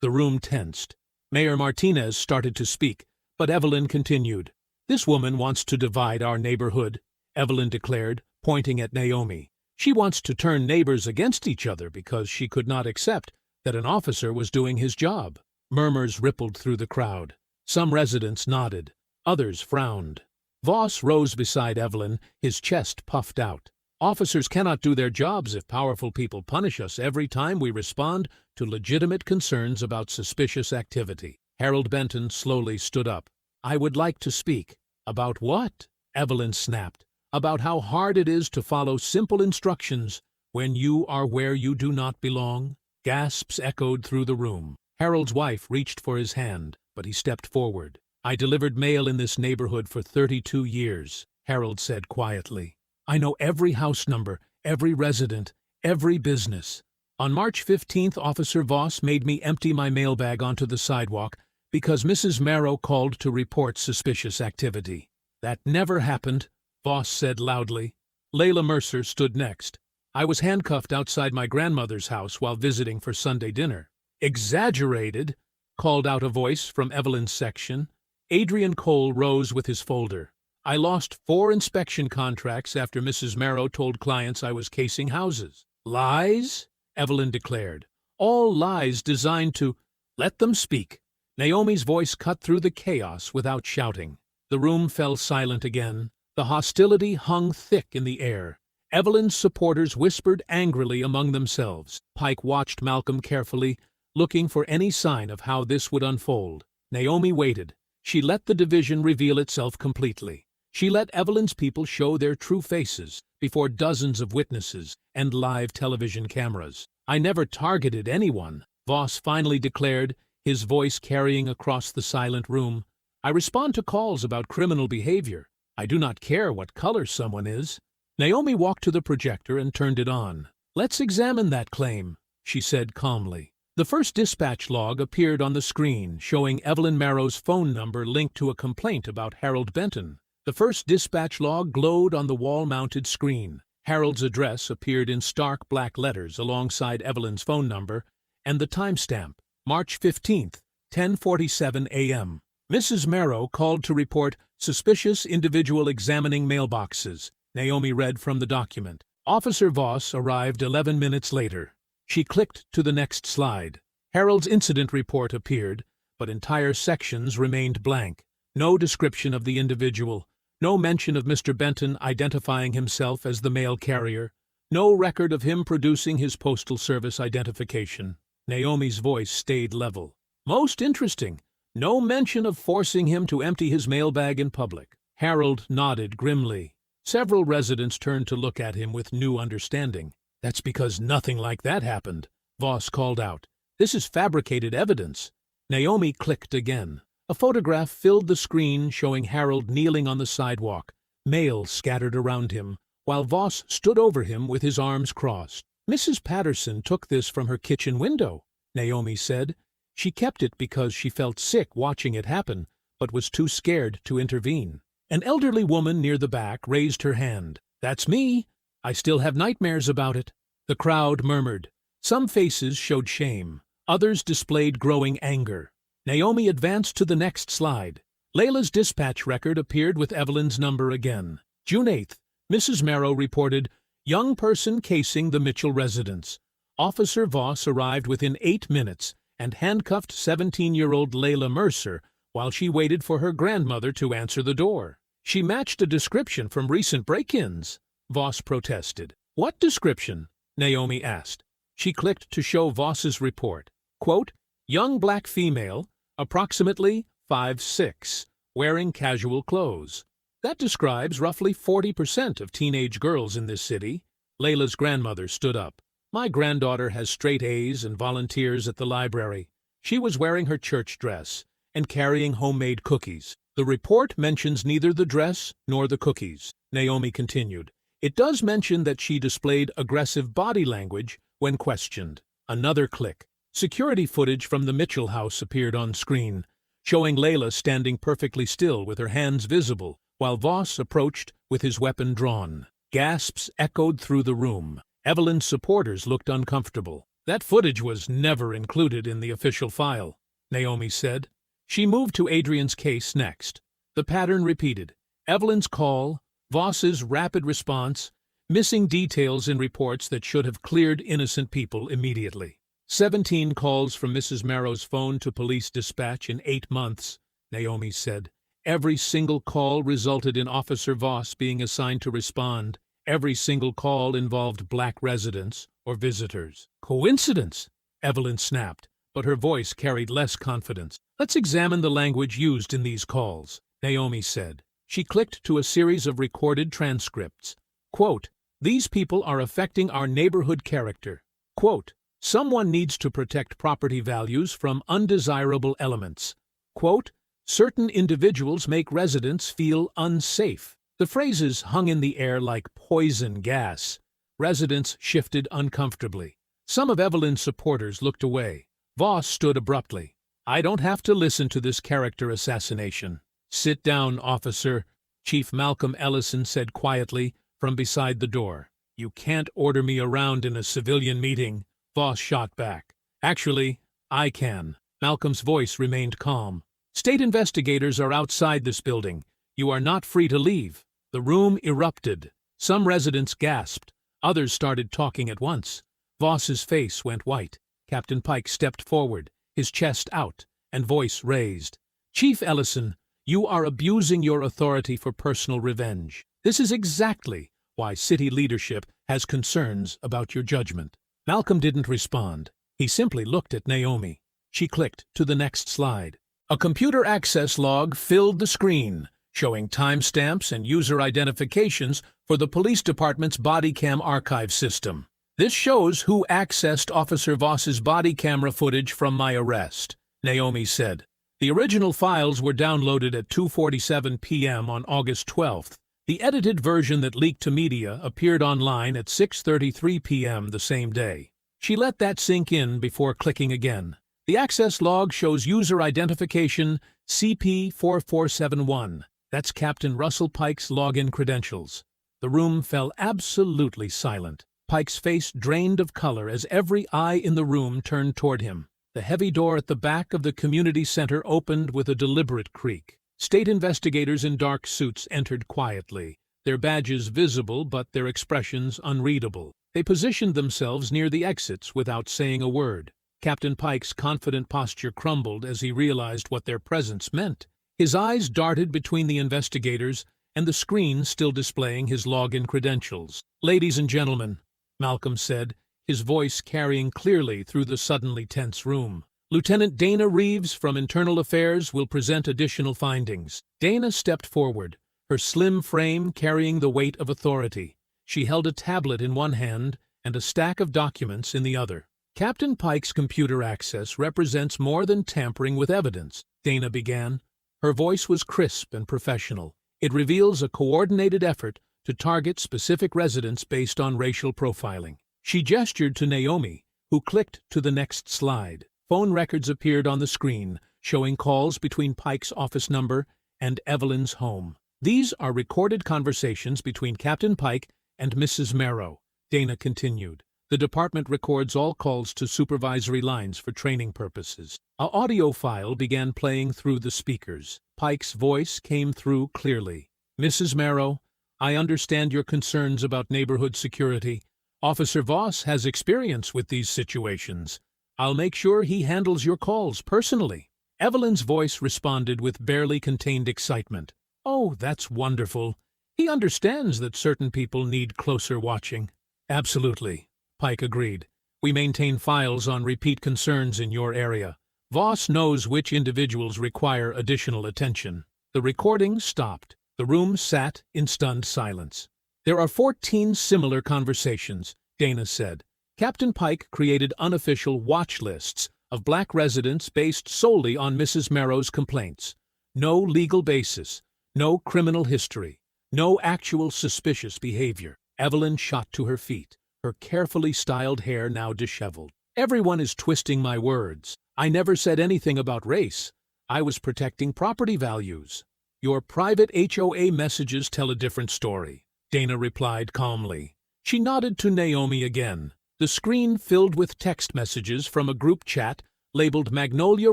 The room tensed. Mayor Martinez started to speak, but Evelyn continued. This woman wants to divide our neighborhood, Evelyn declared, pointing at Naomi. She wants to turn neighbors against each other because she could not accept that an officer was doing his job. Murmurs rippled through the crowd. Some residents nodded. Others frowned. Voss rose beside Evelyn, his chest puffed out. Officers cannot do their jobs if powerful people punish us every time we respond to legitimate concerns about suspicious activity. Harold Benton slowly stood up. I would like to speak. About what? Evelyn snapped. About how hard it is to follow simple instructions when you are where you do not belong. Gasps echoed through the room. Harold's wife reached for his hand, but he stepped forward. I delivered mail in this neighborhood for 32 years, Harold said quietly. I know every house number, every resident, every business. On March 15th, Officer Voss made me empty my mailbag onto the sidewalk because Mrs. Marrow called to report suspicious activity. That never happened, Voss said loudly. Layla Mercer stood next. I was handcuffed outside my grandmother's house while visiting for Sunday dinner. Exaggerated, called out a voice from Evelyn's section. Adrian Cole rose with his folder. I lost 4 inspection contracts after Mrs. Marrow told clients I was casing houses. Lies? Evelyn declared. All lies designed to... Let them speak. Naomi's voice cut through the chaos without shouting. The room fell silent again. The hostility hung thick in the air. Evelyn's supporters whispered angrily among themselves. Pike watched Malcolm carefully, looking for any sign of how this would unfold. Naomi waited. She let the division reveal itself completely. She let Evelyn's people show their true faces before dozens of witnesses and live television cameras. I never targeted anyone, Voss finally declared, his voice carrying across the silent room. I respond to calls about criminal behavior. I do not care what color someone is. Naomi walked to the projector and turned it on. Let's examine that claim, she said calmly. The first dispatch log appeared on the screen, showing Evelyn Marrow's phone number linked to a complaint about Harold Benton. The first dispatch log glowed on the wall-mounted screen. Harold's address appeared in stark black letters alongside Evelyn's phone number and the timestamp, March 15th, 10:47 a.m. Mrs. Marrow called to report suspicious individual examining mailboxes, Naomi read from the document. Officer Voss arrived 11 minutes later. She clicked to the next slide. Harold's incident report appeared, but entire sections remained blank. No description of the individual, no mention of Mr. Benton identifying himself as the mail carrier, no record of him producing his postal service identification. Naomi's voice stayed level. Most interesting. No mention of forcing him to empty his mailbag in public. Harold nodded grimly. Several residents turned to look at him with new understanding. That's because nothing like that happened, Voss called out. This is fabricated evidence. Naomi clicked again. A photograph filled the screen showing Harold kneeling on the sidewalk, mail scattered around him, while Voss stood over him with his arms crossed. Mrs. Patterson took this from her kitchen window, Naomi said. She kept it because she felt sick watching it happen, but was too scared to intervene. An elderly woman near the back raised her hand. That's me. I still have nightmares about it. The crowd murmured. Some faces showed shame. Others displayed growing anger. Naomi advanced to the next slide. Layla's dispatch record appeared with Evelyn's number again. June 8th, Mrs. Marrow reported, young person casing the Mitchell residence. Officer Voss arrived within 8 minutes and handcuffed 17-year-old Layla Mercer while she waited for her grandmother to answer the door. She matched a description from recent break-ins, Voss protested. What description? Naomi asked. She clicked to show Voss's report. Quote, young black female, approximately 5'6", wearing casual clothes. That describes roughly 40% of teenage girls in this city. Layla's grandmother stood up. My granddaughter has straight A's and volunteers at the library. She was wearing her church dress and carrying homemade cookies. The report mentions neither the dress nor the cookies, Naomi continued. It does mention that she displayed aggressive body language when questioned. Another click. Security footage from the Mitchell house appeared on screen, showing Layla standing perfectly still with her hands visible, while Voss approached with his weapon drawn. Gasps echoed through the room. Evelyn's supporters looked uncomfortable. That footage was never included in the official file, Naomi said. She moved to Adrian's case next. The pattern repeated. Evelyn's call, Voss's rapid response, missing details in reports that should have cleared innocent people immediately. 17 calls from Mrs. Marrow's phone to police dispatch in 8 months, Naomi said. Every single call resulted in Officer Voss being assigned to respond. Every single call involved black residents or visitors. Coincidence? Evelyn snapped, but her voice carried less confidence. Let's examine the language used in these calls, Naomi said. She clicked to a series of recorded transcripts. Quote, these people are affecting our neighborhood character. Quote, someone needs to protect property values from undesirable elements. Quote, certain individuals make residents feel unsafe. The phrases hung in the air like poison gas. Residents shifted uncomfortably. Some of Evelyn's supporters looked away. Voss stood abruptly. I don't have to listen to this character assassination. Sit down, officer, Chief Malcolm Ellison said quietly from beside the door. You can't order me around in a civilian meeting, Voss shot back. Actually, I can. Malcolm's voice remained calm. State investigators are outside this building. You are not free to leave. The room erupted. Some residents gasped. Others started talking at once. Voss's face went white. Captain Pike stepped forward, his chest out and voice raised. Chief Ellison, you are abusing your authority for personal revenge. This is exactly why city leadership has concerns about your judgment. Malcolm didn't respond. He simply looked at Naomi. She clicked to the next slide. A computer access log filled the screen, showing timestamps and user identifications for the police department's body cam archive system. This shows who accessed Officer Voss's body camera footage from my arrest, Naomi said. The original files were downloaded at 2:47 p.m. on August 12th. The edited version that leaked to media appeared online at 6:33 p.m. the same day. She let that sink in before clicking again. The access log shows user identification CP4471. That's Captain Russell Pike's login credentials. The room fell absolutely silent. Pike's face drained of color as every eye in the room turned toward him. The heavy door at the back of the community center opened with a deliberate creak. State investigators in dark suits entered quietly, their badges visible but their expressions unreadable. They positioned themselves near the exits without saying a word. Captain Pike's confident posture crumbled as he realized what their presence meant. His eyes darted between the investigators and the screen still displaying his login credentials. Ladies and gentlemen, Malcolm said, his voice carrying clearly through the suddenly tense room. Lieutenant Dana Reeves from Internal Affairs will present additional findings. Dana stepped forward, her slim frame carrying the weight of authority. She held a tablet in one hand and a stack of documents in the other. Captain Pike's computer access represents more than tampering with evidence, Dana began. Her voice was crisp and professional. It reveals a coordinated effort to target specific residents based on racial profiling. She gestured to Naomi, who clicked to the next slide. Phone records appeared on the screen, showing calls between Pike's office number and Evelyn's home. These are recorded conversations between Captain Pike and Mrs. Marrow, Dana continued. The department records all calls to supervisory lines for training purposes. An audio file began playing through the speakers. Pike's voice came through clearly. Mrs. Marrow, I understand your concerns about neighborhood security. Officer Voss has experience with these situations. I'll make sure he handles your calls personally. Evelyn's voice responded with barely contained excitement. Oh, that's wonderful. He understands that certain people need closer watching. Absolutely, Pike agreed. We maintain files on repeat concerns in your area. Voss knows which individuals require additional attention. The recording stopped. The room sat in stunned silence. There are 14 similar conversations, Dana said. Captain Pike created unofficial watch lists of black residents based solely on Mrs. Merrow's complaints. No legal basis, no criminal history, no actual suspicious behavior. Evelyn shot to her feet, her carefully styled hair now disheveled. Everyone is twisting my words. I never said anything about race. I was protecting property values. Your private HOA messages tell a different story, Dana replied calmly. She nodded to Naomi again. The screen filled with text messages from a group chat labeled Magnolia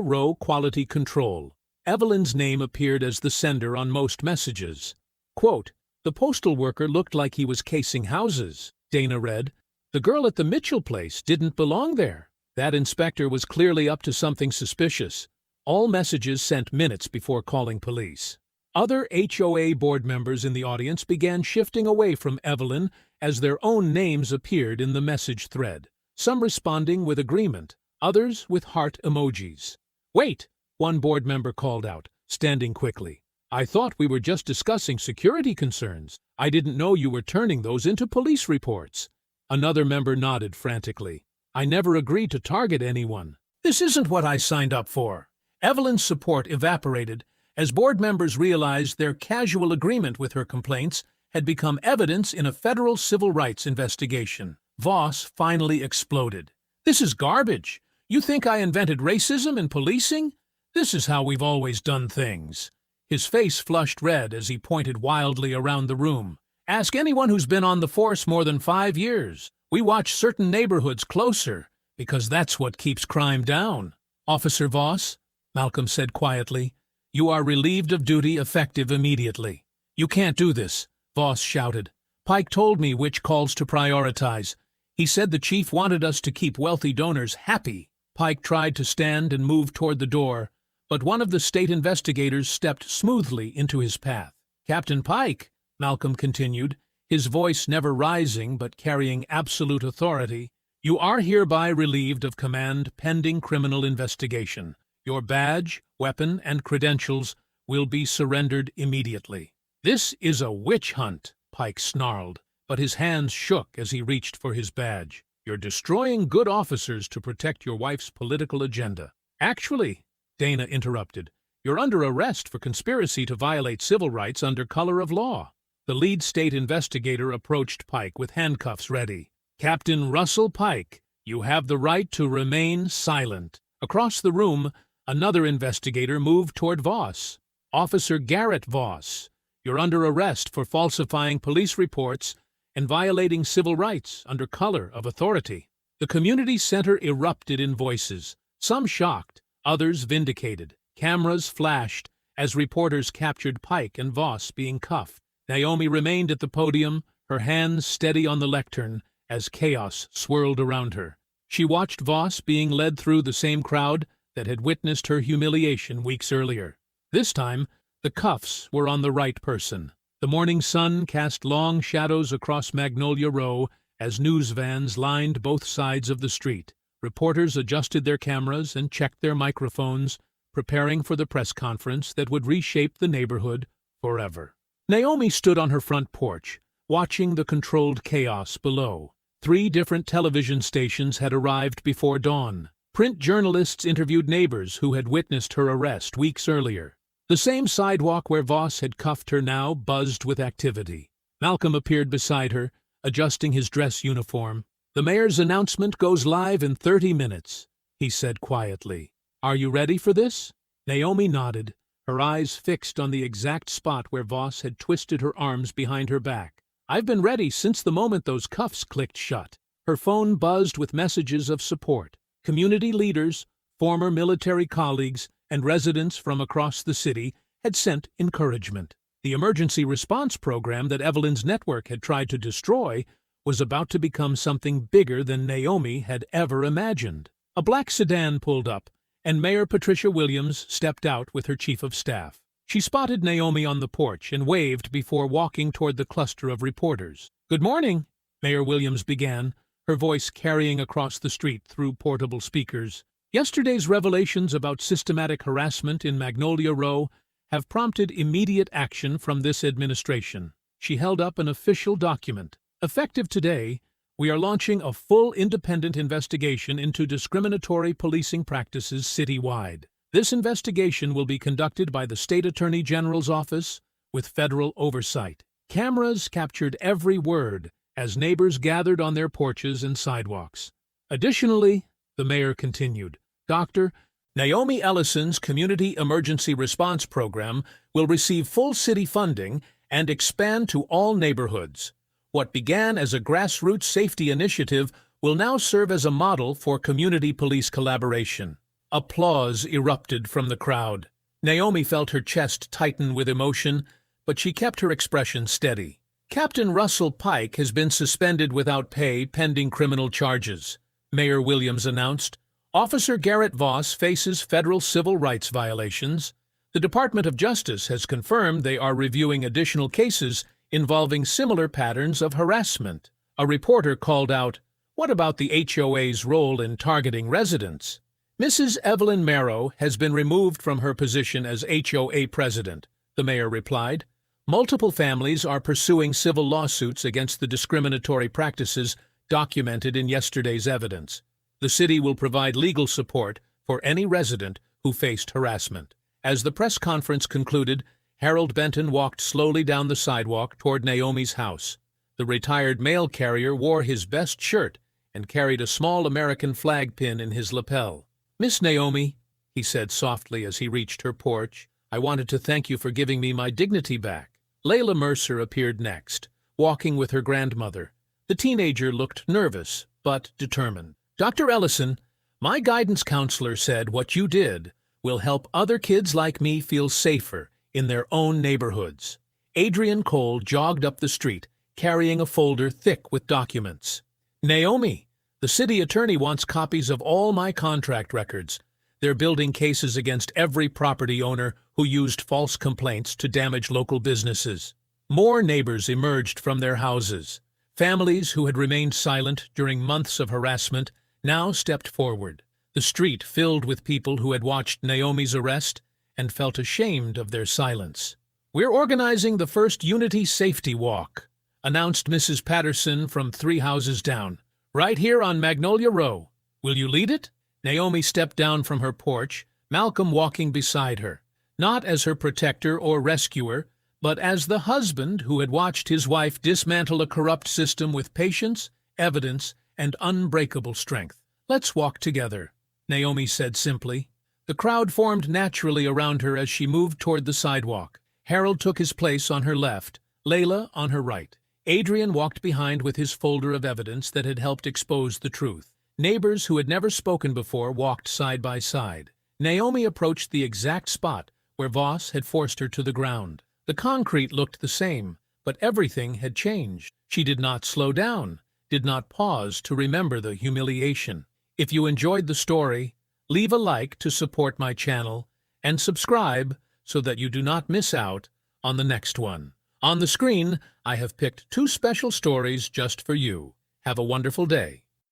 Row Quality Control. Evelyn's name appeared as the sender on most messages. Quote, "The postal worker looked like he was casing houses," Dana read. "The girl at the Mitchell place didn't belong there." That inspector was clearly up to something suspicious. All messages sent minutes before calling police. Other HOA board members in the audience began shifting away from Evelyn as their own names appeared in the message thread, some responding with agreement, others with heart emojis. "Wait!" one board member called out, standing quickly. "I thought we were just discussing security concerns. I didn't know you were turning those into police reports." Another member nodded frantically. "I never agreed to target anyone. This isn't what I signed up for." Evelyn's support evaporated as board members realized their casual agreement with her complaints had become evidence in a federal civil rights investigation. Voss finally exploded. "This is garbage. You think I invented racism in policing? This is how we've always done things." His face flushed red as he pointed wildly around the room. "Ask anyone who's been on the force more than 5 years. We watch certain neighborhoods closer, because that's what keeps crime down." "Officer Voss," Malcolm said quietly, "you are relieved of duty effective immediately." "You can't do this," Voss shouted. "Pike told me which calls to prioritize. He said the chief wanted us to keep wealthy donors happy." Pike tried to stand and move toward the door, but one of the state investigators stepped smoothly into his path. "Captain Pike," Malcolm continued, his voice never rising but carrying absolute authority, "you are hereby relieved of command pending criminal investigation. Your badge, weapon, and credentials will be surrendered immediately." "This is a witch hunt," Pike snarled, but his hands shook as he reached for his badge. "You're destroying good officers to protect your wife's political agenda." "Actually," Dana interrupted, "you're under arrest for conspiracy to violate civil rights under color of law." The lead state investigator approached Pike with handcuffs ready. "Captain Russell Pike, you have the right to remain silent." Across the room, another investigator moved toward Voss. "Officer Garrett Voss, you're under arrest for falsifying police reports and violating civil rights under color of authority." The community center erupted in voices, some shocked, others vindicated. Cameras flashed as reporters captured Pike and Voss being cuffed. Naomi remained at the podium, her hands steady on the lectern, as chaos swirled around her. She watched Voss being led through the same crowd that had witnessed her humiliation weeks earlier. This time, the cuffs were on the right person. The morning sun cast long shadows across Magnolia Row as news vans lined both sides of the street. Reporters adjusted their cameras and checked their microphones, preparing for the press conference that would reshape the neighborhood forever. Naomi stood on her front porch, watching the controlled chaos below. 3 different television stations had arrived before dawn. Print journalists interviewed neighbors who had witnessed her arrest weeks earlier. The same sidewalk where Voss had cuffed her now buzzed with activity. Malcolm appeared beside her, adjusting his dress uniform. "The mayor's announcement goes live in 30 minutes, he said quietly. "Are you ready for this?" Naomi nodded, her eyes fixed on the exact spot where Voss had twisted her arms behind her back. "I've been ready since the moment those cuffs clicked shut." Her phone buzzed with messages of support. Community leaders, former military colleagues, and residents from across the city had sent encouragement. The emergency response program that Evelyn's network had tried to destroy was about to become something bigger than Naomi had ever imagined. A black sedan pulled up, and Mayor Patricia Williams stepped out with her chief of staff. She spotted Naomi on the porch and waved before walking toward the cluster of reporters. "Good morning," Mayor Williams began, her voice carrying across the street through portable speakers. "Yesterday's revelations about systematic harassment in Magnolia Row have prompted immediate action from this administration. She held up an official document. Effective today, we are launching a full independent investigation into discriminatory policing practices citywide. This investigation will be conducted by the State Attorney General's office with federal oversight. Cameras captured every word as neighbors gathered on their porches and sidewalks. Additionally, the mayor continued, Dr. Naomi Ellison's Community Emergency Response Program will receive full city funding and expand to all neighborhoods. What began as a grassroots safety initiative will now serve as a model for community police collaboration. Applause erupted from the crowd. Naomi felt her chest tighten with emotion, but she kept her expression steady. Captain Russell Pike has been suspended without pay pending criminal charges, Mayor Williams announced. Officer Garrett Voss faces federal civil rights violations. The Department of Justice has confirmed they are reviewing additional cases involving similar patterns of harassment. A reporter called out, "What about the HOA's role in targeting residents?" Mrs. Evelyn Marrow has been removed from her position as HOA president, the mayor replied. Multiple families are pursuing civil lawsuits against the discriminatory practices documented in yesterday's evidence. The city will provide legal support for any resident who faced harassment. As the press conference concluded, Harold Benton walked slowly down the sidewalk toward Naomi's house. The retired mail carrier wore his best shirt and carried a small American flag pin in his lapel. "Miss Naomi," he said softly as he reached her porch, "I wanted to thank you for giving me my dignity back." Layla Mercer appeared next, walking with her grandmother. The teenager looked nervous, but determined. "Dr. Ellison, my guidance counselor said what you did will help other kids like me feel safer in their own neighborhoods." Adrian Cole jogged up the street, carrying a folder thick with documents. "Naomi, the city attorney wants copies of all my contract records. They're building cases against every property owner who used false complaints to damage local businesses." More neighbors emerged from their houses. Families who had remained silent during months of harassment now stepped forward. The street filled with people who had watched Naomi's arrest and felt ashamed of their silence. "We're organizing the first Unity Safety Walk," announced Mrs. Patterson from 3 houses down, "right here on Magnolia Row. Will you lead it?" Naomi stepped down from her porch, Malcolm walking beside her, not as her protector or rescuer, but as the husband who had watched his wife dismantle a corrupt system with patience, evidence, and unbreakable strength. "Let's walk together," Naomi said simply. The crowd formed naturally around her as she moved toward the sidewalk. Harold took his place on her left, Layla on her right. Adrian walked behind with his folder of evidence that had helped expose the truth. Neighbors who had never spoken before walked side by side. Naomi approached the exact spot where Voss had forced her to the ground. The concrete looked the same, but everything had changed. She did not slow down, did not pause to remember the humiliation. If you enjoyed the story, leave a like to support my channel and subscribe so that you do not miss out on the next one. On the screen, I have picked 2 special stories just for you. Have a wonderful day.